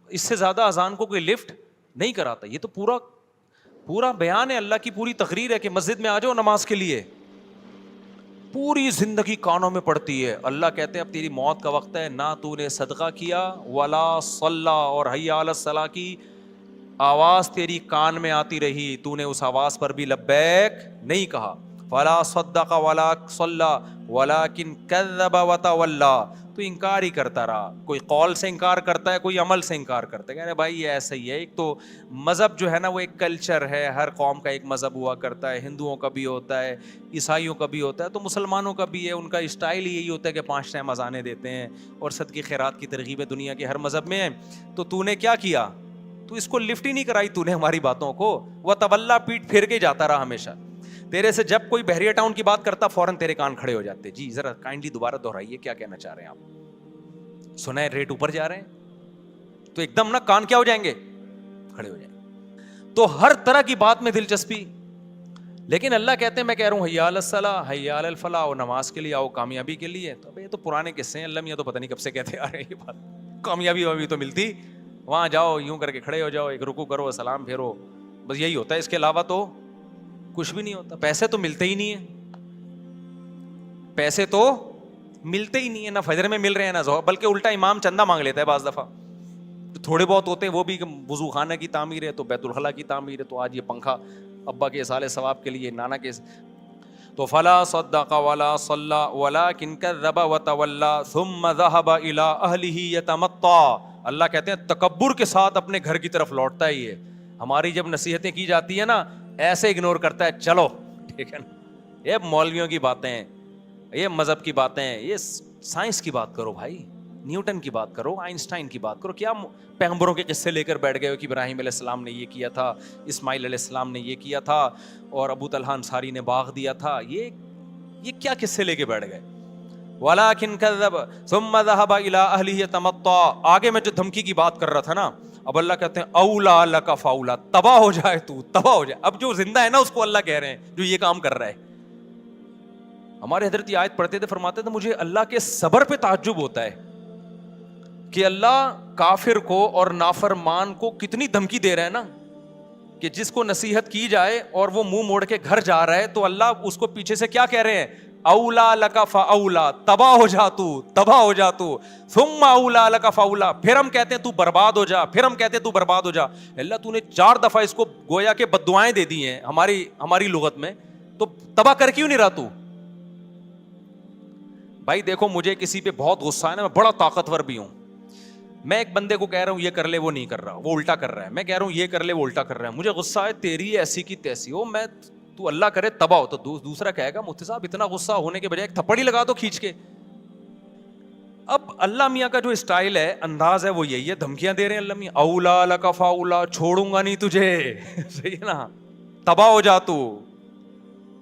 اس سے زیادہ اذان کو کوئی لفٹ نہیں کراتا. یہ تو پورا بیان ہے، اللہ کی پوری تقریر ہے کہ مسجد میں آ جاؤ نماز کے لیے. پوری زندگی کانوں میں پڑتی ہے. اللہ کہتے ہیں اب تیری موت کا وقت ہے، نہ تو نے صدقہ کیا، ولا صلی، اور حی علی الصلاۃ کی آواز تیری کان میں آتی رہی، تو نے اس آواز پر بھی لبیک نہیں کہا. فلا صدق ولا صلی ولکن کذب وتولی، تو انکار ہی کرتا رہا. کوئی قول سے انکار کرتا ہے، کوئی عمل سے انکار کرتا ہے. کہہ رہے بھائی یہ ایسا ہی ہے. ایک تو مذہب جو ہے نا وہ ایک کلچر ہے، ہر قوم کا ایک مذہب ہوا کرتا ہے. ہندوؤں کا بھی ہوتا ہے، عیسائیوں کا بھی ہوتا ہے، تو مسلمانوں کا بھی ہے. ان کا اسٹائل یہی ہوتا ہے کہ 5 ٹائم اذانیں دیتے ہیں اور صدقے خیرات کی ترغیبیں دنیا کے ہر مذہب میں ہیں. تو نے کیا کیا؟ تو اس کو لفٹ ہی نہیں کرائی تو نے ہماری باتوں کو. وہ تولا، پیٹ پھیر کے جاتا رہا ہمیشہ. تیرے سے جب کوئی بحریہ ٹاؤن کی بات کرتا فوراً تیرے کان کھڑے ہو جاتے. جی ذرا کائنڈلی دوبارہ دہرائیے، کیا کہنا چاہ رہے ہیں آپ؟ سنا ہے ریٹ اوپر جا رہے ہیں، تو ایک دم نا کان کیا ہو جائیں گے؟ کھڑے ہو جائیں گے. تو ہر طرح کی بات میں دلچسپی. لیکن اللہ کہتے ہیں میں کہہ رہا ہوں حی علی الصلاۃ، حی علی الفلاح، اور نماز کے لیے آؤ، کامیابی کے لیے. تو یہ تو پرانے قصے ہیں، اللہ میاں تو پتہ نہیں کب سے کہتے آ رہے ہیں یہ بات. کامیابی ابھی تو ملتی، وہاں جاؤ یوں کر کے کھڑے ہو جاؤ، ایک رکوع کرو، سلام پھیرو، بس یہی ہوتا ہے. اس کے علاوہ تو کچھ بھی نہیں ہوتا. پیسے تو ملتے ہی نہیں ہیں، پیسے تو ملتے ہی نہیں ہیں، نہ فجر میں مل رہے ہیں نہ ظہر، بلکہ الٹا امام چندہ مانگ لیتا ہے بعض دفعہ. تھوڑے بہت ہوتے ہیں وہ بھی وضو خانہ کی تعمیر ہے، تو بیت الخلاء کی تعمیر ہے، تو آج یہ پنکھا ابا کے اصال ثواب کے لیے، نانا کے. تو فلا صدق ولا صلی ولکن کذب وتولی ثم ذهب الى اهله يتمطى. اللہ کہتے ہیں تکبر کے ساتھ اپنے گھر کی طرف لوٹتا ہے. یہ ہماری جب نصیحتیں کی جاتی ہے نا ایسے اگنور کرتا ہے، چلو ٹھیک ہے نا، یہ مولویوں کی باتیں ہیں، یہ مذہب کی باتیں ہیں، یہ سائنس کی بات کرو بھائی، نیوٹن کی بات کرو، آئنسٹائن کی بات کرو. کیا پیغمبروں کے قصے لے کر بیٹھ گئے ہو کہ ابراہیم علیہ السلام نے یہ کیا تھا، اسماعیل علیہ السلام نے یہ کیا تھا، اور ابو طلحہ انصاری نے باغ دیا تھا. یہ کیا قصے لے کے بیٹھ گئے؟ وَلَٰكِن كَذَّبَ ثُمَّ ذَهَبَ إِلَىٰ أَهْلِهِ يَتَمَطَّىٰ. آگے میں جو دھمکی کی بات کر رہا تھا نا، اب اللہ کہتے ہیں اولا لک فاولا، تباہ ہو جائے تو، تباہ ہو جائے. اب جو زندہ ہے نا اس کو اللہ کہہ رہے ہیں جو یہ کام کر رہا ہے. ہمارے حضرت یہ آیت پڑھتے تھے، فرماتے تھے مجھے اللہ کے صبر پہ تعجب ہوتا ہے کہ اللہ کافر کو اور نافرمان کو کتنی دھمکی دے رہا ہے نا، کہ جس کو نصیحت کی جائے اور وہ منہ موڑ کے گھر جا رہا ہے تو اللہ اس کو پیچھے سے کیا کہہ رہے ہیں؟ اولا لک فاولا، تباہ ہو جا تو، تباہ ہو جا تو، ثم اولا لک فاولا، پھر ہم کہتے ہیں تو برباد ہو جا، پھر ہم کہتے ہیں تو برباد ہو جا۔ اللہ تو نے 4 دفعہ اس کو گویا کہ بد دعائیں دے دی ہیں ہماری لغت میں، تو تباہ کر کیوں نہیں رہا تو؟ بھائی دیکھو مجھے کسی پہ بہت غصہ ہے نا، میں بڑا طاقتور بھی ہوں، میں ایک بندے کو کہہ رہا ہوں یہ کر لے، وہ نہیں کر رہا، وہ الٹا کر رہا ہے، میں کہہ رہا ہوں یہ کر لے، وہ الٹا کر رہا ہے، مجھے غصہ ہے، تیری ایسی کی تیسی ہو، میں تو اللہ کرے تباہ ہو، تو دوسرا کہے گا مفتی صاحب اتنا غصہ ہونے کے بجائے ایک تھپڑ ہی لگا دو کھینچ کے۔ اب اللہ میاں کا جو اسٹائل ہے، انداز ہے، وہ یہی ہے، دھمکیاں دے رہے ہیں اللہ میاں، اولا لک فاولا، چھوڑوں گا نہیں تجھے، صحیح ہے نا، تباہ ہو جا تو،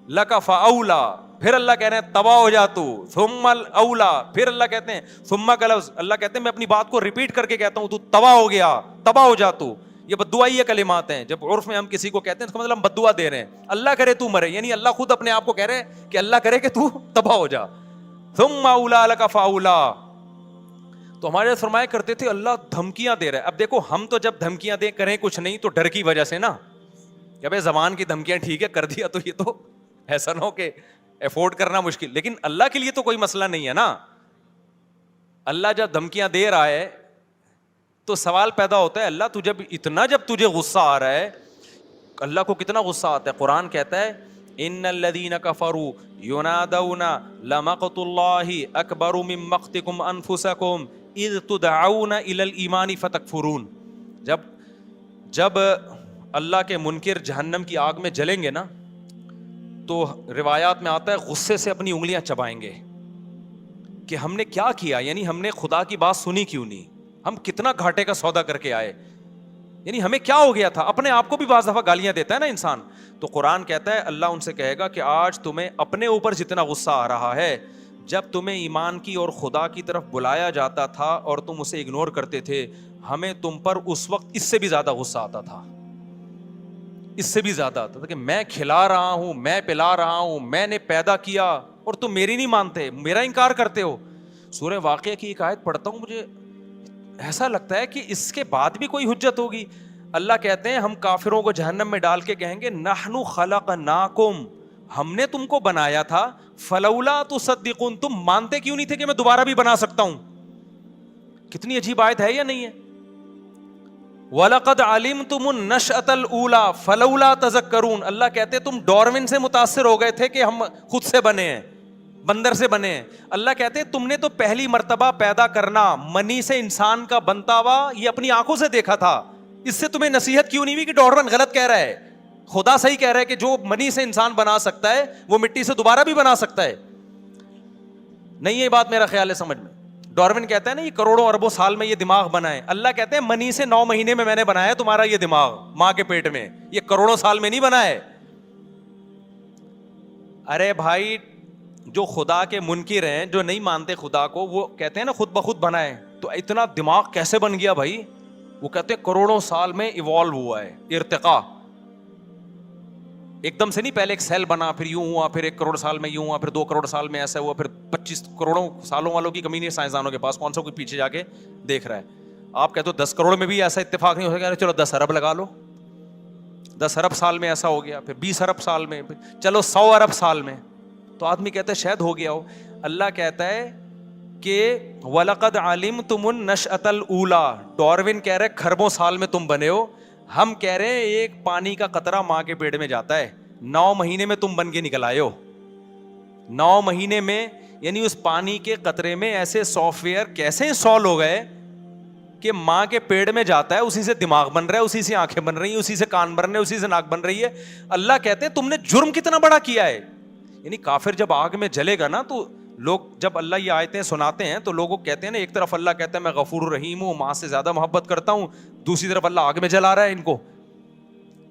لک فاولا، پھر اللہ کہہ رہے ہیں تباہ ہو جا تو، ثم الاولا، پھر اللہ کہتے ہیں ثم کا لفظ، اللہ کہتے ہیں میں اپنی بات کو ریپیٹ کر کے کہتا ہوں تو تباہ ہو گیا، تباہ ہو جا تو۔ یہ بددعائی یہ کلمات ہیں، جب عرف میں ہم کسی کو کہتے ہیں اس کا مطلب ہم بددعا دے رہے ہیں، اللہ کرے تو مرے، یعنی اللہ خود اپنے آپ کو کہہ رہے ہیں کہ اللہ کرے کہ تو تباہ ہو جا۔ ثم اولا لک فاولا، تو ہمارے فرمایا کرتے تھے اللہ دھمکیاں دے رہا ہے۔ اب دیکھو ہم تو جب دھمکیاں دے کریں کچھ نہیں تو ڈر کی وجہ سے نا، کہ بھائی زبان کی دھمکیاں ٹھیک ہے کر دیا تو یہ تو ایسا نہ ہو کہ افورڈ کرنا مشکل، لیکن اللہ کے لیے تو کوئی مسئلہ نہیں ہے نا۔ اللہ جب دھمکیاں دے رہا ہے تو سوال پیدا ہوتا ہے اللہ جب تجھے غصہ آ رہا ہے، اللہ کو کتنا غصہ آتا ہے؟ قرآن کہتا ہے ان الذین کفروا ینادون لمقت اللہ اکبر من مقتکم انفسکم اذ تدعون الی الایمان فتکفرون۔ جب اللہ کے منکر جہنم کی آگ میں جلیں گے نا تو روایات میں آتا ہے غصے سے اپنی انگلیاں چبائیں گے کہ ہم نے کیا کیا، یعنی ہم نے خدا کی بات سنی کیوں نہیں، ہم کتنا گھاٹے کا سودا کر کے آئے، یعنی ہمیں کیا ہو گیا تھا۔ اپنے آپ کو بھی بعض دفعہ گالیاں دیتا ہے نا انسان، تو قرآن کہتا ہے اللہ ان سے کہے گا کہ آج تمہیں اپنے اوپر جتنا غصہ آ رہا ہے، جب تمہیں ایمان کی اور خدا کی طرف بلایا جاتا تھا اور تم اسے اگنور کرتے تھے، ہمیں تم پر اس وقت اس سے بھی زیادہ غصہ آتا تھا، اس سے بھی زیادہ آتا تھا کہ میں کھلا رہا ہوں، میں پلا رہا ہوں، میں نے پیدا کیا اور تم میری نہیں مانتے، میرا انکار کرتے ہو۔ سورہ واقعہ کی ایک آیت پڑھتا ہوں، مجھے ایسا لگتا ہے کہ اس کے بعد بھی کوئی حجت ہوگی۔ اللہ کہتے ہیں ہم کافروں کو جہنم میں ڈال کے کہیں گے نحن خلقناکم، ہم نے تم کو بنایا تھا، فلولا تصدقون، تم مانتے کیوں نہیں تھے کہ میں دوبارہ بھی بنا سکتا ہوں۔ کتنی عجیب آیت ہے یا نہیں ہے؟ وَلَقَدْ عَلِمْتُمُ النَّشْأَةَ الْأُولَى فَلَوْلَا تَذَكَّرُونَ، اللہ کہتے تم ڈارون سے متاثر ہو گئے تھے کہ ہم خود سے بنے ہیں، بندر سے بنے ہیں۔ اللہ کہتے ہیں تم نے تو پہلی مرتبہ پیدا کرنا منی سے انسان کا بنتا ہوا یہ اپنی آنکھوں سے دیکھا تھا، اس سے تمہیں نصیحت کیوں نہیں ہوئی کہ ڈارون غلط کہہ رہا ہے، خدا صحیح کہہ رہا ہے کہ جو منی سے انسان بنا سکتا ہے وہ مٹی سے دوبارہ بھی بنا سکتا ہے۔ نہیں یہ بات میرا خیال ہے سمجھ میں، ڈارون کہتا ہے نا یہ کروڑوں اربوں سال میں یہ دماغ بنا ہے، اللہ کہتے ہیں منی سے 9 مہینے میں نے بنایا تمہارا یہ دماغ ماں کے پیٹ میں، یہ کروڑوں سال میں نہیں بنا ہے۔ ارے بھائی جو خدا کے منکر ہیں، جو نہیں مانتے خدا کو، وہ کہتے ہیں نا خود بخود بنا ہے، تو اتنا دماغ کیسے بن گیا بھائی؟ وہ کہتے ہیں کروڑوں سال میں ایوالو ہوا ہے، ارتقا، ایک دم سے نہیں، پہلے ایک سیل بنا پھر یوں ہوا، پھر 1 کروڑ سال میں یوں ہوا، پھر 2 کروڑ سال میں ایسا ہوا، پھر 25 کروڑوں سالوں والوں کی کمی نہیں ہے سائنسدانوں کے پاس، کون سا کوئی پیچھے جا کے دیکھ رہا ہے۔ آپ کہتے ہو 10 کروڑ میں بھی ایسا اتفاق نہیں ہو سکتا، چلو 10 ارب لگا لو، 10 ارب سال میں ایسا ہو گیا، پھر 20 ارب سال میں، چلو 100 ارب سال میں، تو آدمی کہتا ہے شاید ہو گیا ہو۔ اللہ کہتا ہے کہ وَلَقَدْ عَلِمْتُمُ النَّشْأَةَ الْأُولَى، ڈارون کہہ رہے کھربوں سال میں تم بنے ہو، ہم کہہ رہے ہیں ایک پانی کا قطرہ ماں کے پیٹ میں جاتا ہے، 9 مہینے میں تم بن کے نکل آئے ہو، 9 مہینے میں، یعنی اس پانی کے قطرے میں ایسے سافٹ ویئر کیسے انسٹال ہو گئے کہ ماں کے پیٹ میں جاتا ہے، اسی سے دماغ بن رہا ہے، اسی سے آنکھیں بن رہی ہیں، اسی سے کان بن رہے ہیں، اسی سے ناک بن رہی ہے۔ اللہ کہتے ہیں تم نے جرم کتنا بڑا کیا ہے، یعنی کافر جب آگ میں جلے گا نا تو لوگ جب اللہ یہ آیتیں سناتے ہیں تو لوگوں کہتے ہیں نا، ایک طرف اللہ کہتا ہے میں غفور الرحیم ہوں، ماں سے زیادہ محبت کرتا ہوں، دوسری طرف اللہ آگ میں جلا رہا ہے ان کو۔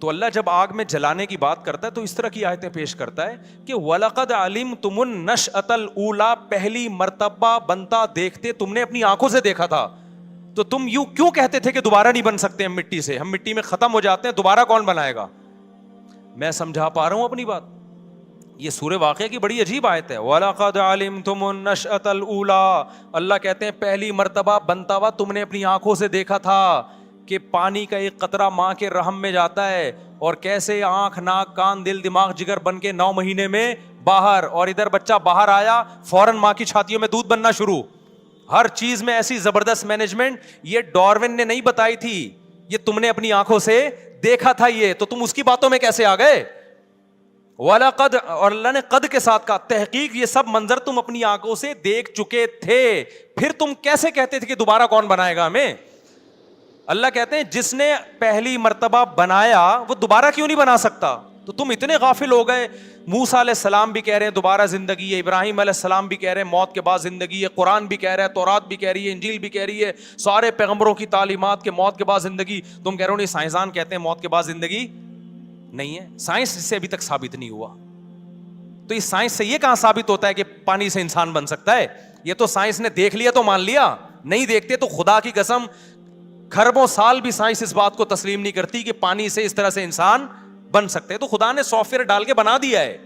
تو اللہ جب آگ میں جلانے کی بات کرتا ہے تو اس طرح کی آیتیں پیش کرتا ہے کہ وَلَقَدْ عَلِمْتُمُ النَّشْأَةَ الْأُولَى، پہلی مرتبہ بنتا دیکھتے تم نے اپنی آنکھوں سے دیکھا تھا، تو تم یوں کیوں کہتے تھے کہ دوبارہ نہیں بن سکتے ہم مٹی سے، ہم مٹی میں ختم ہو جاتے ہیں، دوبارہ کون بنائے گا؟ میں سمجھا پا رہا ہوں اپنی بات؟ یہ سورہ واقعہ کی بڑی عجیب آیت ہے، وَلَقَدْ عَلِمْتُمُ النَّشْأَةَ الْأُولَى، اللہ کہتے ہیں پہلی مرتبہ بنتا ہوا تم نے اپنی آنکھوں سے دیکھا تھا کہ پانی کا ایک قطرہ ماں کے رحم میں جاتا ہے اور کیسے آنکھ ناک کان دل دماغ جگر بن کے 9 مہینے میں باہر, اور ادھر بچہ باہر آیا فوراً ماں کی چھاتیوں میں دودھ بننا شروع. ہر چیز میں ایسی زبردست مینجمنٹ. یہ ڈاروین نے نہیں بتائی تھی, یہ تم نے اپنی آنکھوں سے دیکھا تھا, یہ تو تم اس کی باتوں میں کیسے آ گئے؟ وَلَقَدْ, اور اللہ نے قد کے ساتھ کہا, تحقیق یہ سب منظر تم اپنی آنکھوں سے دیکھ چکے تھے, پھر تم کیسے کہتے تھے کہ دوبارہ کون بنائے گا ہمیں؟ اللہ کہتے ہیں جس نے پہلی مرتبہ بنایا وہ دوبارہ کیوں نہیں بنا سکتا؟ تو تم اتنے غافل ہو گئے. موسیٰ علیہ السلام بھی کہہ رہے ہیں دوبارہ زندگی ہے, ابراہیم علیہ السلام بھی کہہ رہے ہیں موت کے بعد زندگی ہے, قرآن بھی کہہ رہا ہے, تورات بھی کہہ رہی ہے, انجیل بھی کہہ رہی ہے, سارے پیغمبروں کی تعلیمات کے موت کے بعد زندگی. تم کہہ رہے ہو نہیں, سائنسدان کہتے ہیں موت کے بعد زندگی نہیں ہے. سائنس سے ابھی تک ثابت نہیں ہوا. تو اس سائنس سے یہ کہاں ثابت ہوتا ہے کہ پانی سے انسان بن سکتا ہے؟ یہ تو سائنس نے دیکھ لیا تو مان لیا, نہیں دیکھتے تو خدا کی قسم کھربوں سال بھی سائنس اس بات کو تسلیم نہیں کرتی کہ پانی سے اس طرح سے انسان بن سکتے. تو خدا نے سافٹ ویئر ڈال کے بنا دیا ہے.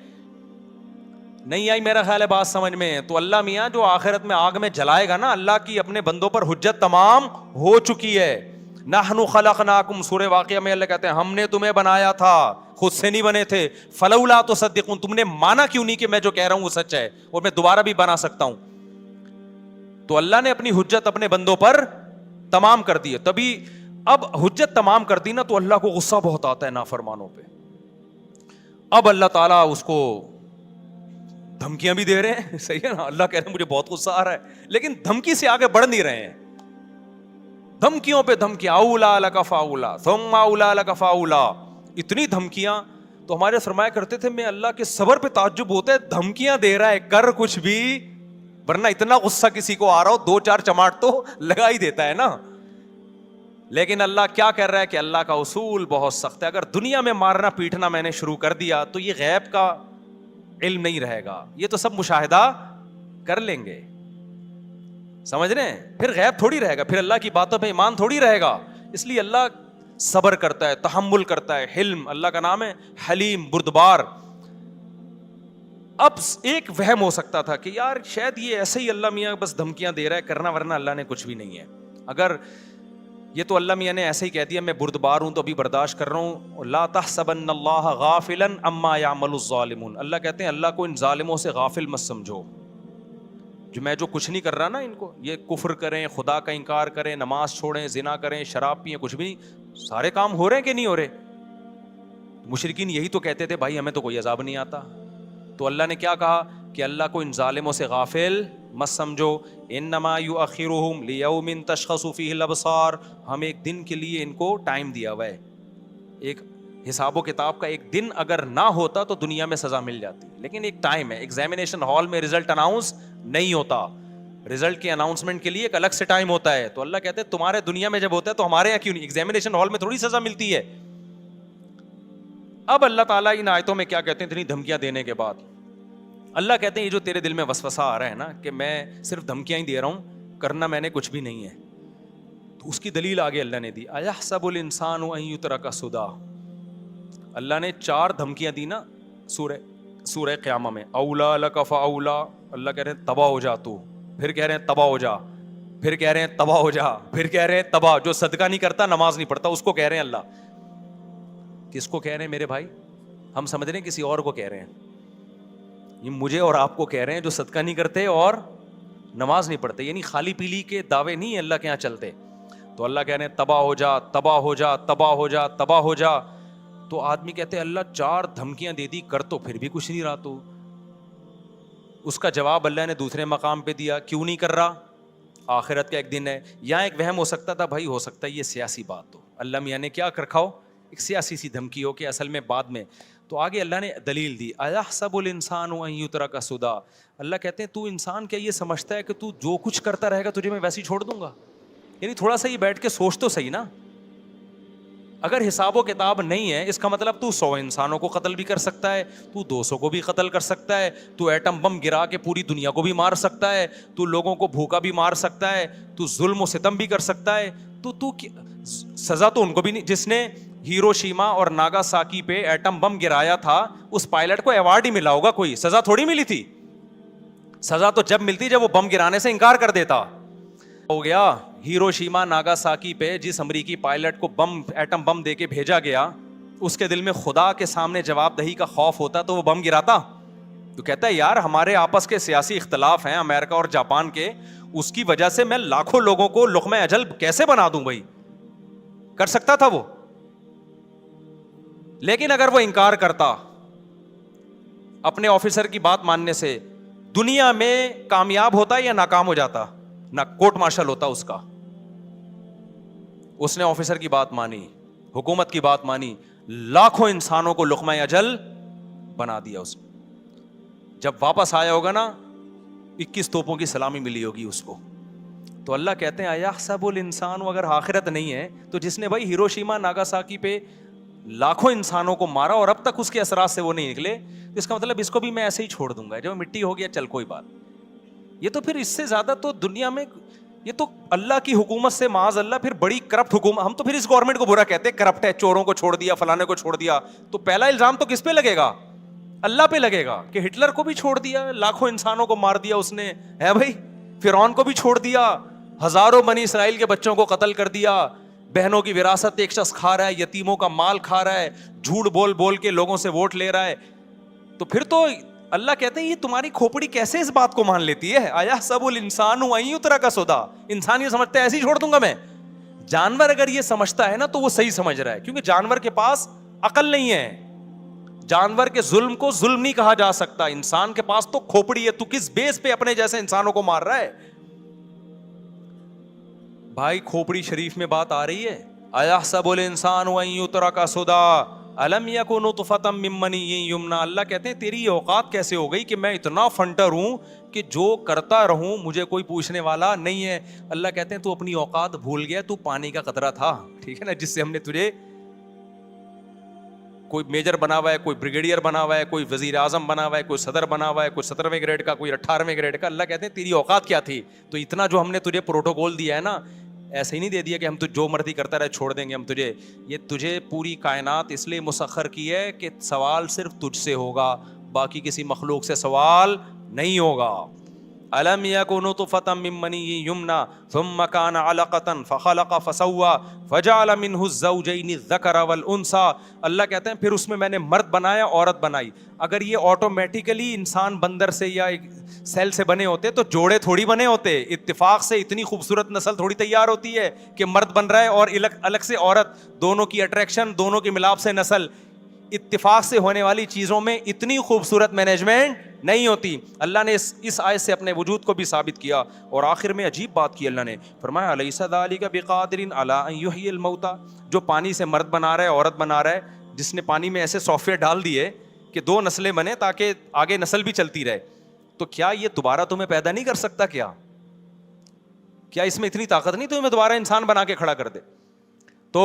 نہیں آئی میرا خیال ہے بات سمجھ میں؟ تو اللہ میاں جو آخرت میں آگ میں جلائے گا نا, اللہ کی اپنے بندوں پر حجت تمام ہو چکی ہے. نحن خلقناکم, سورہ واقعہ میں اللہ کہتے ہیں ہم نے تمہیں بنایا تھا, خود سے نہیں بنے تھے. فلولا تصدقون, تم نے مانا کیوں نہیں کہ میں جو کہہ رہا ہوں وہ سچ ہے اور میں دوبارہ بھی بنا سکتا ہوں؟ تو اللہ نے اپنی حجت اپنے بندوں پر تمام کر دی ہے. تبھی اب حجت تمام کر دی نا تو اللہ کو غصہ بہت آتا ہے نافرمانوں پہ. اب اللہ تعالیٰ اس کو دھمکیاں بھی دے رہے ہیں, صحیح ہے نا. اللہ کہہ رہے ہیں مجھے بہت غصہ آ رہا ہے, لیکن دھمکی سے آگے بڑھ نہیں رہے ہیں. دھمکیوں پہ دھمکیاں, اولا لک فاولا ثم اولا لک فاولا, اتنی دھمکیاں. تو ہمارے فرمایا کرتے تھے میں اللہ کے صبر پہ تعجب ہوتا ہے, دھمکیاں دے رہا ہے کر کچھ بھی, ورنہ اتنا غصہ کسی کو آ رہا ہو 2-4 چماٹ تو لگا ہی دیتا ہے نا. لیکن اللہ کیا کر رہا ہے کہ اللہ کا اصول بہت سخت ہے. اگر دنیا میں مارنا پیٹنا میں نے شروع کر دیا تو یہ غیب کا علم نہیں رہے گا, یہ تو سب مشاہدہ کر لیں گے, سمجھ رہے ہیں؟ پھر غیب تھوڑی رہے گا, پھر اللہ کی باتوں پہ ایمان تھوڑی رہے گا. اس لیے اللہ صبر کرتا ہے, تحمل کرتا ہے. حلم اللہ کا نام ہے, حلیم, بردبار. اب ایک وہم ہو سکتا تھا کہ یار شاید یہ ایسے ہی اللہ میاں بس دھمکیاں دے رہا ہے, کرنا ورنہ اللہ نے کچھ بھی نہیں ہے. اگر یہ تو اللہ میاں نے ایسے ہی کہہ دیا میں بردبار ہوں تو ابھی برداشت کر رہا ہوں. لا تحسبن اللہ غافلا عما يعمل الظالمون, اللہ کہتے ہیں اللہ کو ان ظالموں سے غافل مت سمجھو. جو میں جو کچھ نہیں کر رہا نا ان کو, یہ کفر کریں, خدا کا انکار کریں, نماز چھوڑیں, زنا کریں, شراب پئیں, کچھ بھی نہیں, سارے کام ہو رہے ہیں کہ نہیں ہو رہے؟ مشرکین یہی تو کہتے تھے بھائی ہمیں تو کوئی عذاب نہیں آتا. تو اللہ نے کیا کہا کہ اللہ کو ان ظالموں سے غافل مت سمجھو. انما یؤخرہم لیوم تشخص فیہ الابصار, ہم ایک دن کے لیے ان کو ٹائم دیا ہوا ہے. ایک حساب و کتاب کا ایک دن اگر نہ ہوتا تو دنیا میں سزا مل جاتی, لیکن ایک ٹائم ہے. ایگزامینیشن ہال میں رزلٹ اناؤنس نہیں ہوتا, رزلٹ کے اناؤنسمنٹ کے لیے ایک الگ سے ٹائم ہوتا ہے. تو اللہ کہتے ہیں تمہارے دنیا میں جب ہوتا ہے تو ہمارے یہاں کیوں نہیں؟ ایگزامینیشن ہال میں تھوڑی سزا ملتی ہے. اب اللہ تعالیٰ ان آیتوں میں کیا کہتے ہیں اتنی دھمکیاں دینے کے بعد؟ اللہ کہتے ہیں یہ جو تیرے دل میں وسوسہ آ رہا ہے نا کہ میں صرف دھمکیاں ہی دے رہا ہوں, کرنا میں نے کچھ بھی نہیں ہے, تو اس کی دلیل آگے اللہ نے دی. ایحسب الانسان ان یترک سدی, اللہ نے 4 دھمکیاں دی نا سورہ قیامہ میں. اولا لک فاولا, اللہ کہہ رہے ہیں تباہ ہو جا تو, پھر کہہ رہے ہیں تباہ ہو جا, پھر کہہ رہے ہیں تباہ ہو جا, پھر کہہ رہے ہیں تباہ. جو صدقہ نہیں کرتا, نماز نہیں پڑھتا, اس کو کہہ رہے ہیں اللہ. کس کو کہہ رہے ہیں میرے بھائی؟ ہم سمجھ رہے ہیں کسی اور کو کہہ رہے ہیں. یہ مجھے اور آپ کو کہہ رہے ہیں جو صدقہ نہیں کرتے اور نماز نہیں پڑھتے. یعنی خالی پیلی کے دعوے نہیں اللہ کے یہاں چلتے. تو اللہ کہہ رہے ہیں تباہ ہو جا, تباہ ہو جا, تباہ ہو جا, تباہ ہو جا. تو آدمی کہتے ہیں اللہ 4 دھمکیاں دے دی, کر تو پھر بھی کچھ نہیں رہا. تو اس کا جواب اللہ نے دوسرے مقام پہ دیا, کیوں نہیں کر رہا؟ آخرت کا ایک دن ہے. یہاں ایک وہم ہو سکتا تھا بھائی ہو سکتا ہے یہ سیاسی بات ہو, اللہ میاں نے کیا رکھا ہو ایک سیاسی سی دھمکی ہو کہ اصل میں بعد میں. تو آگے اللہ نے دلیل دی, ایحسب الانسان ان یترک سدی. اللہ کہتے ہیں تو انسان کیا یہ سمجھتا ہے کہ تو جو کچھ کرتا رہے گا تجھے میں ویسے ہی چھوڑ دوں گا؟ یعنی تھوڑا سا یہ بیٹھ کے سوچ تو صحیح نا. اگر حساب و کتاب نہیں ہے اس کا مطلب تو 100 انسانوں کو قتل بھی کر سکتا ہے, تو 200 کو بھی قتل کر سکتا ہے, تو ایٹم بم گرا کے پوری دنیا کو بھی مار سکتا ہے, تو لوگوں کو بھوکا بھی مار سکتا ہے, تو ظلم و ستم بھی کر سکتا ہے. تو سزا تو ان کو بھی نہیں. جس نے ہیروشیما اور ناگاساکی پہ ایٹم بم گرایا تھا اس پائلٹ کو ایوارڈ ہی ملا ہوگا, کوئی سزا تھوڑی ملی تھی. سزا تو جب ملتی جب وہ بم گرانے سے انکار کر دیتا. ہو گیا ہیروشیما ناگاساکی پہ جس امریکی پائلٹ کو بم ایٹم بم دے کے بھیجا گیا, اس کے دل میں خدا کے سامنے جواب دہی کا خوف ہوتا تو وہ بم گراتا؟ تو کہتا ہے یار ہمارے آپس کے سیاسی اختلاف ہیں امریکہ اور جاپان کے, اس کی وجہ سے میں لاکھوں لوگوں کو لقمہ اجل کیسے بنا دوں بھائی؟ کر سکتا تھا وہ. لیکن اگر وہ انکار کرتا اپنے آفیسر کی بات ماننے سے, دنیا میں کامیاب ہوتا یا ناکام ہو جاتا؟ نہ کورٹ مارشل ہوتا اس کا. اس نے آفیسر کی بات مانی, حکومت کی بات مانی, لاکھوں انسانوں کو لقمہ اجل بنا دیا اس نے. جب واپس آیا ہوگا نا 21 توپوں کی سلامی ملی ہوگی اس کو. تو اللہ کہتے ہیں ایحسب الانسان, اگر آخرت نہیں ہے تو جس نے بھائی ہیروشیما ناگاساکی پہ لاکھوں انسانوں کو مارا اور اب تک اس کے اثرات سے وہ نہیں نکلے, تو اس کا مطلب اس کو بھی میں ایسے ہی چھوڑ دوں گا, جب مٹی ہو گیا چل کوئی بات. یہ تو پھر اس سے زیادہ تو دنیا میں یہ تو اللہ کی حکومت سے معاذ اللہ پھر بڑی کرپٹ حکومت. ہم تو پھر اس گورنمنٹ کو برا کہتے ہیں, کرپٹ ہے, چوروں کو چھوڑ دیا, فلانے کو چھوڑ دیا. تو پہلا الزام تو کس پہ لگے گا؟ اللہ پہ لگے گا کہ ہٹلر کو بھی چھوڑ دیا, لاکھوں انسانوں کو مار دیا اس نے, ہے بھائی. فرعون کو بھی چھوڑ دیا, ہزاروں بنی اسرائیل کے بچوں کو قتل کر دیا, بہنوں کی وراثت ایک شخص کھا رہا ہے, یتیموں کا مال کھا رہا ہے, جھوٹ بول بول کے لوگوں سے ووٹ لے رہا ہے. تو پھر تو اللہ کہتے ہیں یہ تمہاری کھوپڑی کیسے اس بات کو مان لیتی ہے؟ ایحسب الانسان ان یترک سدی, انسان یہ سمجھتا ہے ایسے ہی چھوڑ دوں گا میں. جانور اگر یہ سمجھتا ہے نا تو وہ صحیح سمجھ رہا ہے, کیونکہ جانور کے پاس عقل نہیں ہے. جانور کے ظلم کو ظلم نہیں کہا جا سکتا, انسان کے پاس تو کھوپڑی ہے. تو کس بیس پہ اپنے جیسے انسانوں کو مار رہا ہے بھائی؟ کھوپڑی شریف میں بات آ رہی ہے, ایحسب الانسان ان یترک سدی الم یکن نطفۃ من منی یمنی. اللہ کہتے ہیں تیری یہ اوقات کیسے ہو گئی کہ میں اتنا فنٹر ہوں کہ جو کرتا رہوں مجھے کوئی پوچھنے والا نہیں ہے. اللہ کہتے ہیں تو اپنی اوقات بھول گیا, تو پانی کا قطرہ تھا, ٹھیک ہے نا, جس سے ہم نے تجھے کوئی میجر بنا ہوا ہے, کوئی بریگیڈیئر بنا ہوا ہے, کوئی وزیر اعظم بنا ہوا ہے, کوئی صدر بنا ہوا ہے, کوئی 17ویں گریڈ کا, کوئی 18ویں گریڈ کا. اللہ کہتے ہیں تیری اوقات کیا تھی؟ تو اتنا جو ہم نے تجھے پروٹوکول دیا ہے نا, ایسے ہی نہیں دے دیا کہ ہم تو جو مرضی کرتا رہے چھوڑ دیں گے ہم تجھے. یہ تجھے پوری کائنات اس لیے مسخر کی ہے کہ سوال صرف تجھ سے ہوگا, باقی کسی مخلوق سے سوال نہیں ہوگا. الم یکن نطفۃ من منی یمنی ثم کان علقۃ فخلق فسوی فجعل منہ الزوجین الذکر والانثی. اللہ کہتے ہیں پھر اس میں نے مرد بنایا, عورت بنائی. اگر یہ آٹومیٹیکلی انسان بندر سے یا سیل سے بنے ہوتے تو جوڑے تھوڑی بنے ہوتے. اتفاق سے اتنی خوبصورت نسل تھوڑی تیار ہوتی ہے کہ مرد بن رہا ہے اور الگ سے عورت, دونوں کی اٹریکشن, دونوں کے ملاپ سے نسل. اتفاق سے ہونے والی چیزوں میں اتنی خوبصورت مینجمنٹ نہیں ہوتی. اللہ نے اس آیت سے اپنے وجود کو بھی ثابت کیا. اور آخر میں عجیب بات کی اللہ نے, فرمایا الیس ذلک بقادر علی ان یحیی الموتى. جو پانی سے مرد بنا رہا ہے, عورت بنا رہا ہے, جس نے پانی میں ایسے سافٹ ویئر ڈال دیے کہ 2 نسلیں بنے تاکہ آگے نسل بھی چلتی رہے, تو کیا یہ دوبارہ تمہیں پیدا نہیں کر سکتا؟ کیا اس میں اتنی طاقت نہیں تمہیں دوبارہ انسان بنا کے کھڑا کر دے؟ تو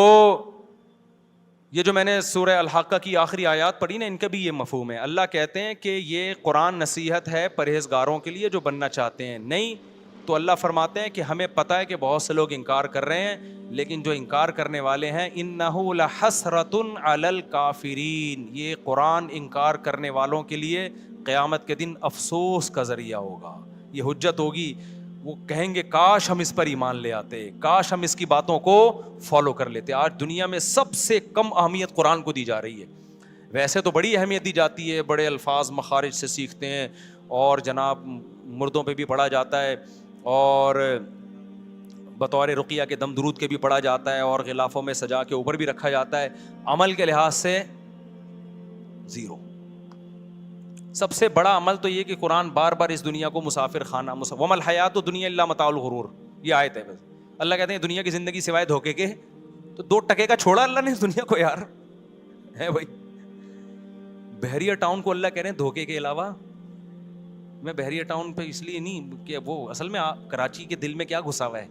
یہ جو میں نے سورہ الحاقہ کی آخری آیات پڑھی نا, ان کا بھی یہ مفہوم ہے. اللہ کہتے ہیں کہ یہ قرآن نصیحت ہے پرہیزگاروں کے لیے جو بننا چاہتے ہیں. نہیں تو اللہ فرماتے ہیں کہ ہمیں پتہ ہے کہ بہت سے لوگ انکار کر رہے ہیں, لیکن جو انکار کرنے والے ہیں انہ لحسرۃ علی الکافرین, یہ قرآن انکار کرنے والوں کے لیے قیامت کے دن افسوس کا ذریعہ ہوگا. یہ حجت ہوگی, وہ کہیں گے کاش ہم اس پر ایمان لے آتے, کاش ہم اس کی باتوں کو فالو کر لیتے. آج دنیا میں سب سے کم اہمیت قرآن کو دی جا رہی ہے. ویسے تو بڑی اہمیت دی جاتی ہے, بڑے الفاظ مخارج سے سیکھتے ہیں, اور جناب مردوں پہ بھی پڑھا جاتا ہے, اور بطور رقیہ کے دم درود کے بھی پڑھا جاتا ہے, اور غلافوں میں سجا کے اوپر بھی رکھا جاتا ہے. عمل کے لحاظ سے زیرو. سب سے بڑا عمل تو یہ کہ قرآن بار بار اس دنیا کو مسافر خانہ, وما الحیات الدنیا الا متاع الغرور, یہ آیت ہے. بس اللہ کہتے ہیں دنیا کی زندگی سوائے دھوکے کے, تو 2 ٹکے کا چھوڑا اللہ نے اس دنیا کو یار, ہے بھائی. بحریہ ٹاؤن کو اللہ کہہ رہے ہیں دھوکے کے علاوہ. میں بحریہ ٹاؤن پہ اس لیے نہیں کہ وہ اصل میں کراچی کے دل میں کیا گھسا ہوا ہے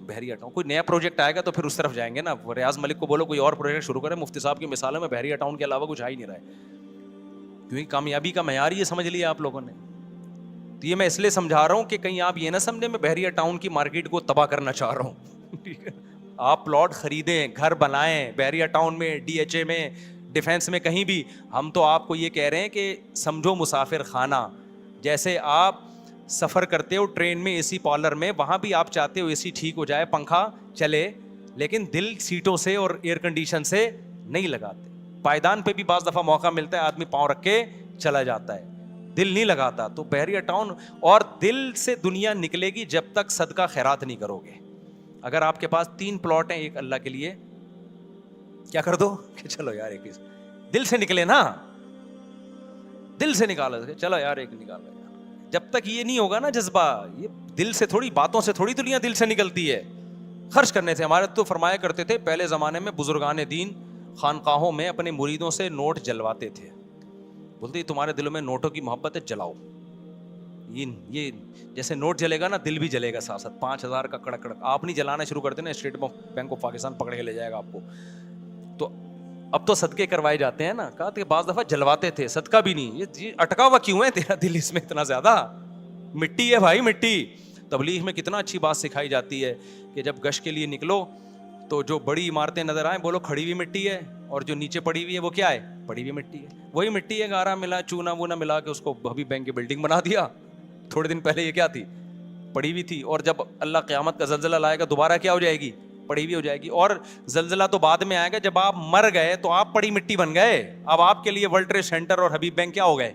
بحریہ ٹاؤن. کوئی نیا پروجیکٹ آئے گا تو پھر اس طرف جائیں گے نا. ریاض ملک کو بولو کوئی اور پروجیکٹ شروع کرے, مفتی صاحب کی مثالوں میں بحریہ ٹاؤن کے علاوہ کچھ آ ہی نہیں رہا ہے, کیونکہ کامیابی کا معیار یہ سمجھ لیا آپ لوگوں نے. تو یہ میں اس لیے سمجھا رہا ہوں کہ کہیں آپ یہ نہ سمجھیں میں بحریہ ٹاؤن کی مارکیٹ کو تباہ کرنا چاہ رہا ہوں. ٹھیک ہے, آپ پلاٹ خریدیں, گھر بنائیں بحریہ ٹاؤن میں, ڈی ایچ اے میں, ڈیفینس میں, کہیں بھی. ہم تو آپ کو یہ کہہ رہے ہیں کہ سمجھو مسافر خانہ. جیسے آپ سفر کرتے ہو ٹرین میں اے سی پارلر میں, وہاں بھی آپ چاہتے ہو اے سی ٹھیک ہو جائے, پنکھا چلے, لیکن دل سیٹوں سے اور ایئر کنڈیشن سے نہیں لگاتے. پائیدان پہ بھی بعض دفعہ موقع ملتا ہے, آدمی پاؤں رکھ کے چلا جاتا ہے, دل نہیں لگاتا. تو بحریہ ٹاؤن, اور دل سے دنیا نکلے گی جب تک صدقہ خیرات نہیں کرو گے. اگر آپ کے پاس 3 پلاٹ ہیں, ایک اللہ کے لیے, کیا کر دو کہ چلو یار ایک دل سے نکلے نا, دل سے نکالا, چلو یار ایک نکالا. جب تک یہ نہیں ہوگا نا جذبہ, یہ دل سے تھوڑی, باتوں سے تھوڑی دنیا دل سے نکلتی ہے, خرچ کرنے سے. ہمارے تو فرمایا کرتے تھے پہلے زمانے میں بزرگان دین خانقاہوں میں اپنے مریدوں سے نوٹ جلواتے تھے, بولتے تمہارے دلوں میں نوٹوں کی محبت ہے, جلاؤ. یہ جیسے نوٹ جلے گا نا, دل بھی جلے گا ساتھ ساتھ. 5,000 کا کڑک کڑک آپ نہیں جلانا شروع کرتے نا, اسٹیٹ بینک آف پاکستان پکڑ کے لے جائے گا آپ کو. تو اب تو صدقے کروائے جاتے ہیں نا, کہا کہ بعض دفعہ جلواتے تھے, صدقہ بھی نہیں. یہ اٹکا ہوا کیوں ہے تیرا دل اس میں اتنا زیادہ؟ مٹی ہے بھائی, مٹی. تبلیغ میں کتنا اچھی بات سکھائی جاتی ہے کہ جب گشت کے لیے نکلو تو جو بڑی عمارتیں نظر آئیں, بولو کھڑی ہوئی مٹی ہے, اور جو نیچے پڑی ہوئی ہے وہ کیا ہے؟ پڑی ہوئی مٹی ہے. وہی مٹی ہے, گارا ملا, چونا وونا ملا کے اس کو ابھی بینک کی بلڈنگ بنا دیا. تھوڑے دن پہلے یہ کیا تھی؟ پڑی ہوئی تھی. اور جب اللہ قیامت کا زلزلہ لائے گا, دوبارہ کیا ہو جائے گی؟ پڑی ہوئی ہو جائے گی. اور زلزلہ تو بعد میں آئے گا, جب آپ مر گئے تو آپ پڑی مٹی بن گئے. اب آپ کے لیے ورلڈ ٹریڈ سینٹر اور حبیب بینک کیا ہو گئے؟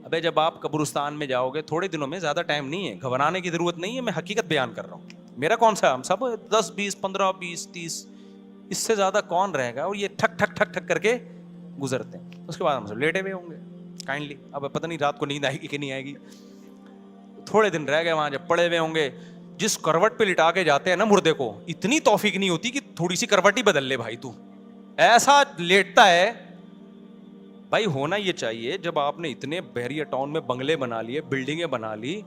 ابے جب آپ قبرستان میں جاؤ گے, تھوڑے دنوں میں, زیادہ ٹائم نہیں ہے, گھبرانے کی ضرورت نہیں ہے, میں حقیقت بیان کر رہا ہوں. میرا کون سا, ہم سب 10 20 15 20 30, اس سے زیادہ کون رہے گا؟ اور یہ ٹھک ٹھک ٹھک ٹھک کر کے گزرتے ہیں. اس کے بعد ہم سب لیٹے ہوئے ہوں گے کائنڈلی. اب پتہ نہیں رات کو نیند آئے گی کہ نہیں آئے گی. تھوڑے دن رہ گئے وہاں, جب پڑے ہوئے ہوں گے. جس کروٹ پہ لٹا کے جاتے ہیں نا مردے کو, اتنی توفیق نہیں ہوتی کہ تھوڑی سی کروٹ ہی بدل لے بھائی. تو ایسا لیٹتا ہے بھائی. ہونا یہ چاہیے, جب آپ نے اتنے بحریہ ٹاؤن میں بنگلے بنا لیے, بلڈنگیں بنا لی,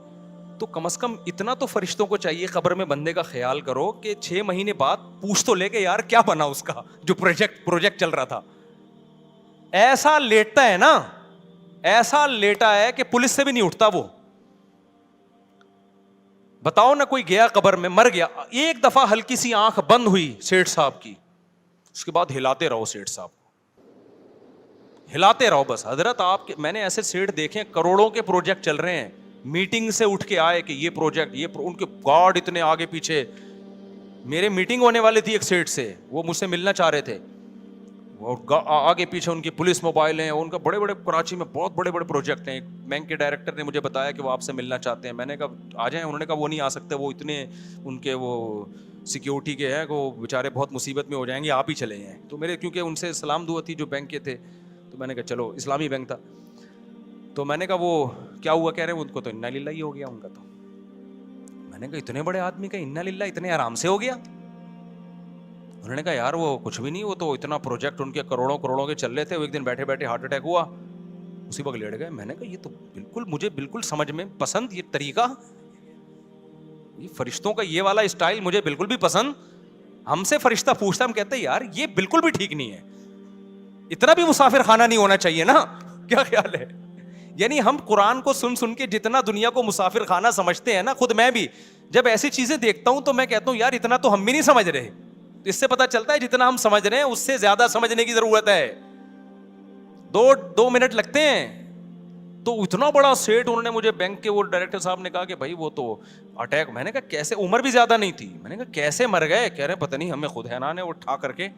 تو کم از کم اتنا تو فرشتوں کو چاہیے قبر میں بندے کا خیال کرو کہ 6 مہینے بعد پوچھ تو لے کے یار کیا بنا اس کا جو پروجیکٹ چل رہا تھا. ایسا لیٹتا ہے نا, ایسا لیٹا ہے کہ پولیس سے بھی نہیں اٹھتا وہ. بتاؤ نا, کوئی گیا قبر میں, مر گیا, ایک دفعہ ہلکی سی آنکھ بند ہوئی سیٹھ صاحب کی, اس کے بعد ہلاتے رہو سیٹھ صاحب, ہلاتے رہو بس. حضرت آپ کے, میں نے ایسے سیٹھ دیکھے, کروڑوں کے پروجیکٹ چل رہے ہیں, میٹنگ سے اٹھ کے آئے کہ یہ پروجیکٹ, یہ ان کے گارڈ اتنے آگے پیچھے. میرے میٹنگ ہونے والی تھی ایک سیٹھ سے, وہ مجھ سے ملنا چاہ رہے تھے, آگے پیچھے ان کی پولیس موبائل ہیں, ان کا بڑے بڑے, کراچی میں بہت بڑے بڑے پروجیکٹ ہیں. ایک بینک کے ڈائریکٹر نے مجھے بتایا کہ وہ آپ سے ملنا چاہتے ہیں. میں نے کہا آ جائیں. انہوں نے کہا وہ نہیں آ سکتے, وہ اتنے ان کے وہ سیکیورٹی کے ہیں, وہ بیچارے بہت مصیبت میں ہو جائیں گے, آپ ہی چلے جائیں. تو میرے کیونکہ ان سے سلام دعا تھی جو بینک کے تھے, تو میں نے کہا چلو, اسلامی بینک تھا. تو میں نے کہا وہ کیا ہوا؟ کہہ رہے ہیں ان کو تو انا للہ ہی ہو گیا ان کا. تو میں نے کہا اتنے بڑے آدمی کا انا للہ اتنے آرام سے ہو گیا؟ انہوں نے کہا یار وہ کچھ بھی نہیں, وہ تو اتنا پروجیکٹ ان کے کروڑوں کے چل رہے تھے, وہ ایک دن بیٹھے بیٹھے ہارٹ اٹیک ہوا, اسی وقت لیٹ گئے. میں نے کہا یہ تو بالکل مجھے بالکل سمجھ میں پسند یہ طریقہ, یہ فرشتوں کا یہ والا اسٹائل مجھے بالکل بھی پسند. ہم سے فرشتہ پوچھتا, ہم کہتے ہیں یار یہ بالکل بھی ٹھیک نہیں ہے, اتنا بھی مسافر خانہ نہیں ہونا چاہیے نا. کیا خیال ہے؟ یعنی ہم قرآن کو سن کے جتنا دنیا کو مسافر خانہ سمجھتے ہیں نا, خود میں بھی جب ایسی چیزیں دیکھتا ہوں تو میں کہتا ہوں یار اتنا تو ہم بھی نہیں سمجھ رہے. اس سے پتہ چلتا ہے جتنا ہم سمجھ رہے ہیں اس سے زیادہ سمجھنے کی ضرورت ہے. 2 منٹ لگتے ہیں. تو اتنا بڑا سیٹ, انہوں نے مجھے بینک کے وہ ڈائریکٹر صاحب نے کہا کہ بھائی وہ تو اٹیک. میں نے کہا کیسے, عمر بھی زیادہ نہیں تھی. میں نے کہا کیسے مر گئے؟ کہہ رہے پتہ نہیں, ہمیں خود حیران ہے, وہ اٹھا کر کے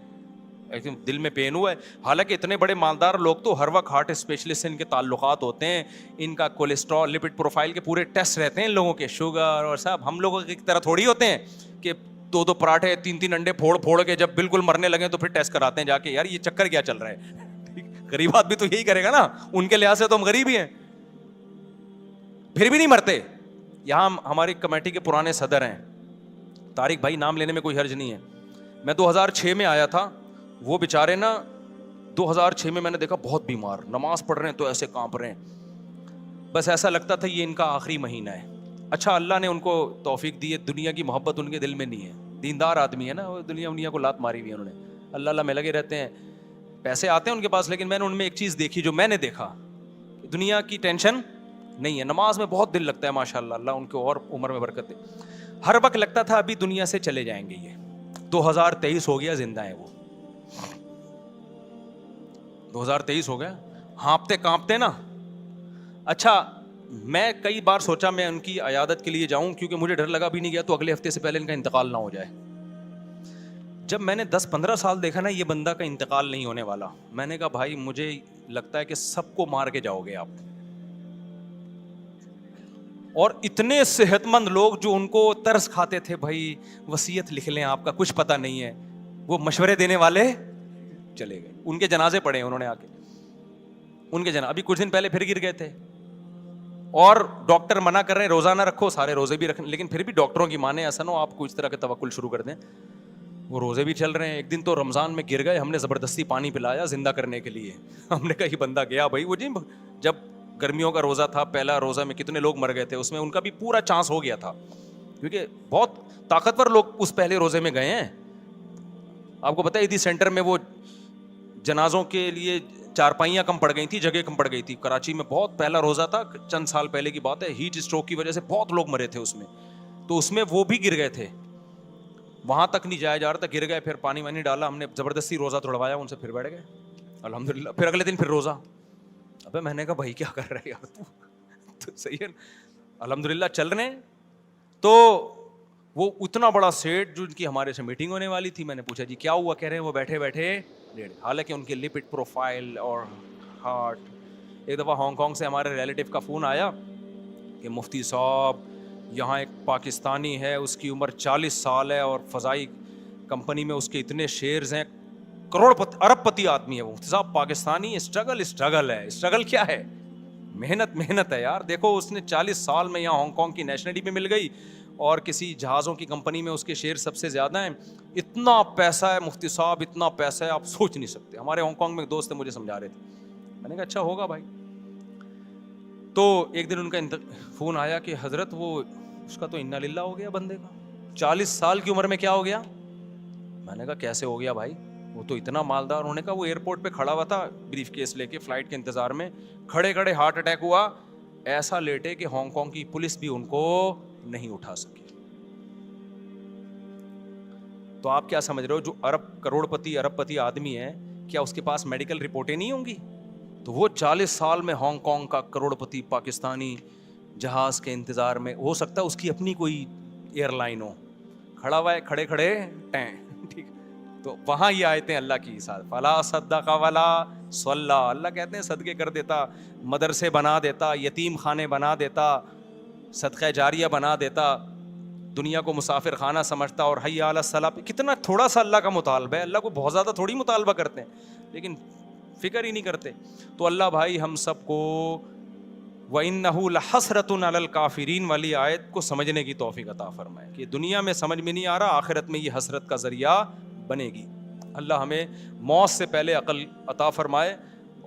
دل میں پین ہوا ہے. حالانکہ اتنے بڑے مالدار لوگ تو ہر وقت ہارٹ اسپیشلسٹ سے ان کے تعلقات ہوتے ہیں, ان کا کولیسٹرول لپڈ پروفائل کے پورے ٹیسٹ رہتے ہیں ان لوگوں کے, شوگر اور سب. ہم لوگوں کی طرح تھوڑی ہوتے ہیں کہ 2 پراٹھے 3 انڈے پھوڑ کے جب بالکل مرنے لگے تو پھر ٹیسٹ کراتے ہیں جا کے, یار یہ چکر کیا چل رہا ہے. غریب آدمی تو یہی کرے گا نا, ان کے لحاظ سے تو ہم غریب ہی ہیں, پھر بھی نہیں مرتے. یہاں ہماری کمیٹی کے پرانے صدر ہیں طارق بھائی, نام لینے میں کوئی حرج نہیں ہے. میں 2006 میں آیا تھا, وہ بیچارے نا 2006 میں نے دیکھا بہت بیمار, نماز پڑھ رہے ہیں تو ایسے کانپ رہے ہیں, بس ایسا لگتا تھا یہ ان کا آخری مہینہ ہے. اچھا اللہ نے ان کو توفیق دی ہے, دنیا کی محبت ان کے دل میں نہیں ہے, دیندار آدمی ہے نا, وہ دنیا کو لات ماری ہوئی ہے انہوں نے, اللہ میں لگے رہتے ہیں, پیسے آتے ہیں ان کے پاس, لیکن میں نے ان میں ایک چیز دیکھی جو میں نے دیکھا, دنیا کی ٹینشن نہیں ہے, نماز میں بہت دل لگتا ہے ماشاء اللہ, اللہ ان کو اور عمر میں برکت دے. ہر وقت لگتا تھا ابھی دنیا سے چلے جائیں گے یہ, 2023 ہو گیا, زندہ ہے وہ, 2023 ہو گیا, ہانپتے کانپتے نا. اچھا میں کئی بار سوچا میں ان کی عیادت کے لیے جاؤں, کیونکہ مجھے ڈر لگا بھی نہیں گیا تو اگلے ہفتے سے پہلے ان کا انتقال نہ ہو جائے. جب میں نے 10-15 سال دیکھا نا یہ بندہ کا انتقال نہیں ہونے والا, میں نے کہا بھائی مجھے لگتا ہے کہ سب کو مار کے جاؤ گے آپ. اور اتنے صحت مند لوگ جو ان کو ترس کھاتے تھے, بھائی وصیت لکھ لیں آپ کا کچھ پتہ نہیں ہے, وہ مشورے دینے والے چلے گئے. ان کے جنازے پڑھے انہوں نے آ کے, ان کے ابھی کچھ دن پہلے پھر گر گئے تھے. اور ڈاکٹر منع کر رہے ہیں روزہ نہ رکھو, سارے روزے بھی رکھیں, لیکن پھر بھی ڈاکٹروں کی مانے ایسا نہ ہو آپ کو اس طرح کے توکل شروع کر دیں. وہ روزے بھی چل رہے ہیں. ایک دن تو رمضان میں گر گئے, ہم نے زبردستی پانی پلایا زندہ کرنے کے لیے. ہم نے کہا یہ بندہ گیا بھائی. وہ جی جب گرمیوں کا روزہ تھا, پہلا روزہ میں کتنے لوگ مر گئے تھے, اس میں ان کا بھی پورا چانس ہو گیا تھا, کیونکہ بہت طاقتور لوگ اس پہلے روزے میں گئے ہیں. آپ کو پتہ ہے ایدھی سینٹر میں وہ جنازوں کے لیے چارپائیاں کم پڑ گئی تھی, جگہ کم پڑ گئی تھی. کراچی میں بہت پہلا روزہ تھا, چند سال پہلے کی بات ہے, ہیٹ اسٹروک کی وجہ سے بہت لوگ مرے تھے اس میں, تو اس میں وہ بھی گر گئے تھے. وہاں تک نہیں جایا جا رہا تھا, گر گئے, پھر پانی وانی ڈالا, ہم نے زبردستی روزہ توڑوایا ان سے, پھر بیٹھ گئے الحمدللہ. پھر اگلے دن پھر روزہ. ابے میں نے کہا بھائی کیا کر رہے یار تو صحیح ہے, الحمدللہ چل رہے ہیں. تو وہ اتنا بڑا سیٹ جو ان کی ہمارے سے میٹنگ ہونے والی تھی, میں نے پوچھا جی کیا ہوا, کہہ رہے ہیں وہ بیٹھے بیٹھے ڈیڑھ, حالانکہ ان کے لپڈ پروفائل اور ہارٹ. ایک دفعہ ہانگ کانگ سے ہمارے ریلیٹیو کا فون آیا کہ مفتی صاحب یہاں ایک پاکستانی ہے, اس کی عمر 40 سال ہے اور فضائی کمپنی میں اس کے اتنے شیئرز ہیں, کروڑ پتی ارب پتی آدمی ہے وہ. مفتی صاحب پاکستانی, اسٹرگل ہے. اسٹرگل کیا ہے, محنت ہے یار. دیکھو اس نے 40 سال میں یہاں ہانگ کانگ کی نیشنلٹی بھی مل گئی, اور کسی جہازوں کی کمپنی میں اس کے شیئر سب سے زیادہ ہیں. اتنا پیسہ ہے مفتی صاحب, اتنا پیسہ ہے آپ سوچ نہیں سکتے. ہمارے ہانگ کانگ میں ایک دوست تھے, مجھے سمجھا رہے تھے. میں نے کہا اچھا ہوگا بھائی. تو ایک دن ان کا فون آیا کہ حضرت وہ اس کا تو انا للہ ہو گیا بندے کا, 40 سال کی عمر میں کیا ہو گیا. میں نے کہا کیسے ہو گیا بھائی, وہ تو اتنا مالدار. انہوں نے کہا وہ ایئرپورٹ پہ کھڑا ہوا تھا بریف کیس لے کے فلائٹ کے انتظار میں, کھڑے کھڑے ہارٹ اٹیک ہوا, ایسا لیٹے کہ ہانگ کانگ کی پولیس بھی ان کو نہیں اٹھا سکی. تو آپ کیا سمجھ رہے ہو, جو کروڑ پتی ارب پتی آدمی ہے, کیا اس کے پاس میڈیکل رپورٹیں نہیں ہوں گی؟ تو وہ 40 سال میں ہانگ کانگ کا کروڑ پتی پاکستانی جہاز کے انتظار میں, ہو سکتا ہے اس کی اپنی کوئی ایئر لائن ہو, کھڑا ہوا ہے کھڑے کھڑے ٹیں. ٹھیک, تو وہاں یہ آیتیں اللہ کی ساتھ, فلا صدق ولا صلی, اللہ کہتے ہیں صدقے کر دیتا, مدرسے بنا دیتا, یتیم خانے بنا دیتا, صدقہ جاریہ بنا دیتا, دنیا کو مسافر خانہ سمجھتا, اور حی علی الصلاۃ. کتنا تھوڑا سا اللہ کا مطالبہ ہے, اللہ کو بہت زیادہ تھوڑی مطالبہ کرتے ہیں, لیکن فکر ہی نہیں کرتے. تو اللہ بھائی ہم سب کو وَإِنَّهُ لَحَسْرَةٌ عَلَى الْكَافِرِينَ والی آیت کو سمجھنے کی توفیق عطا فرمائے, کہ دنیا میں سمجھ میں نہیں آ رہا, آخرت میں یہ حسرت کا ذریعہ بنے گی. اللہ ہمیں موت سے پہلے عقل عطا فرمائے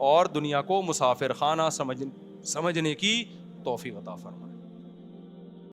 اور دنیا کو مسافر خانہ سمجھنے کی توفیق عطا فرمائے.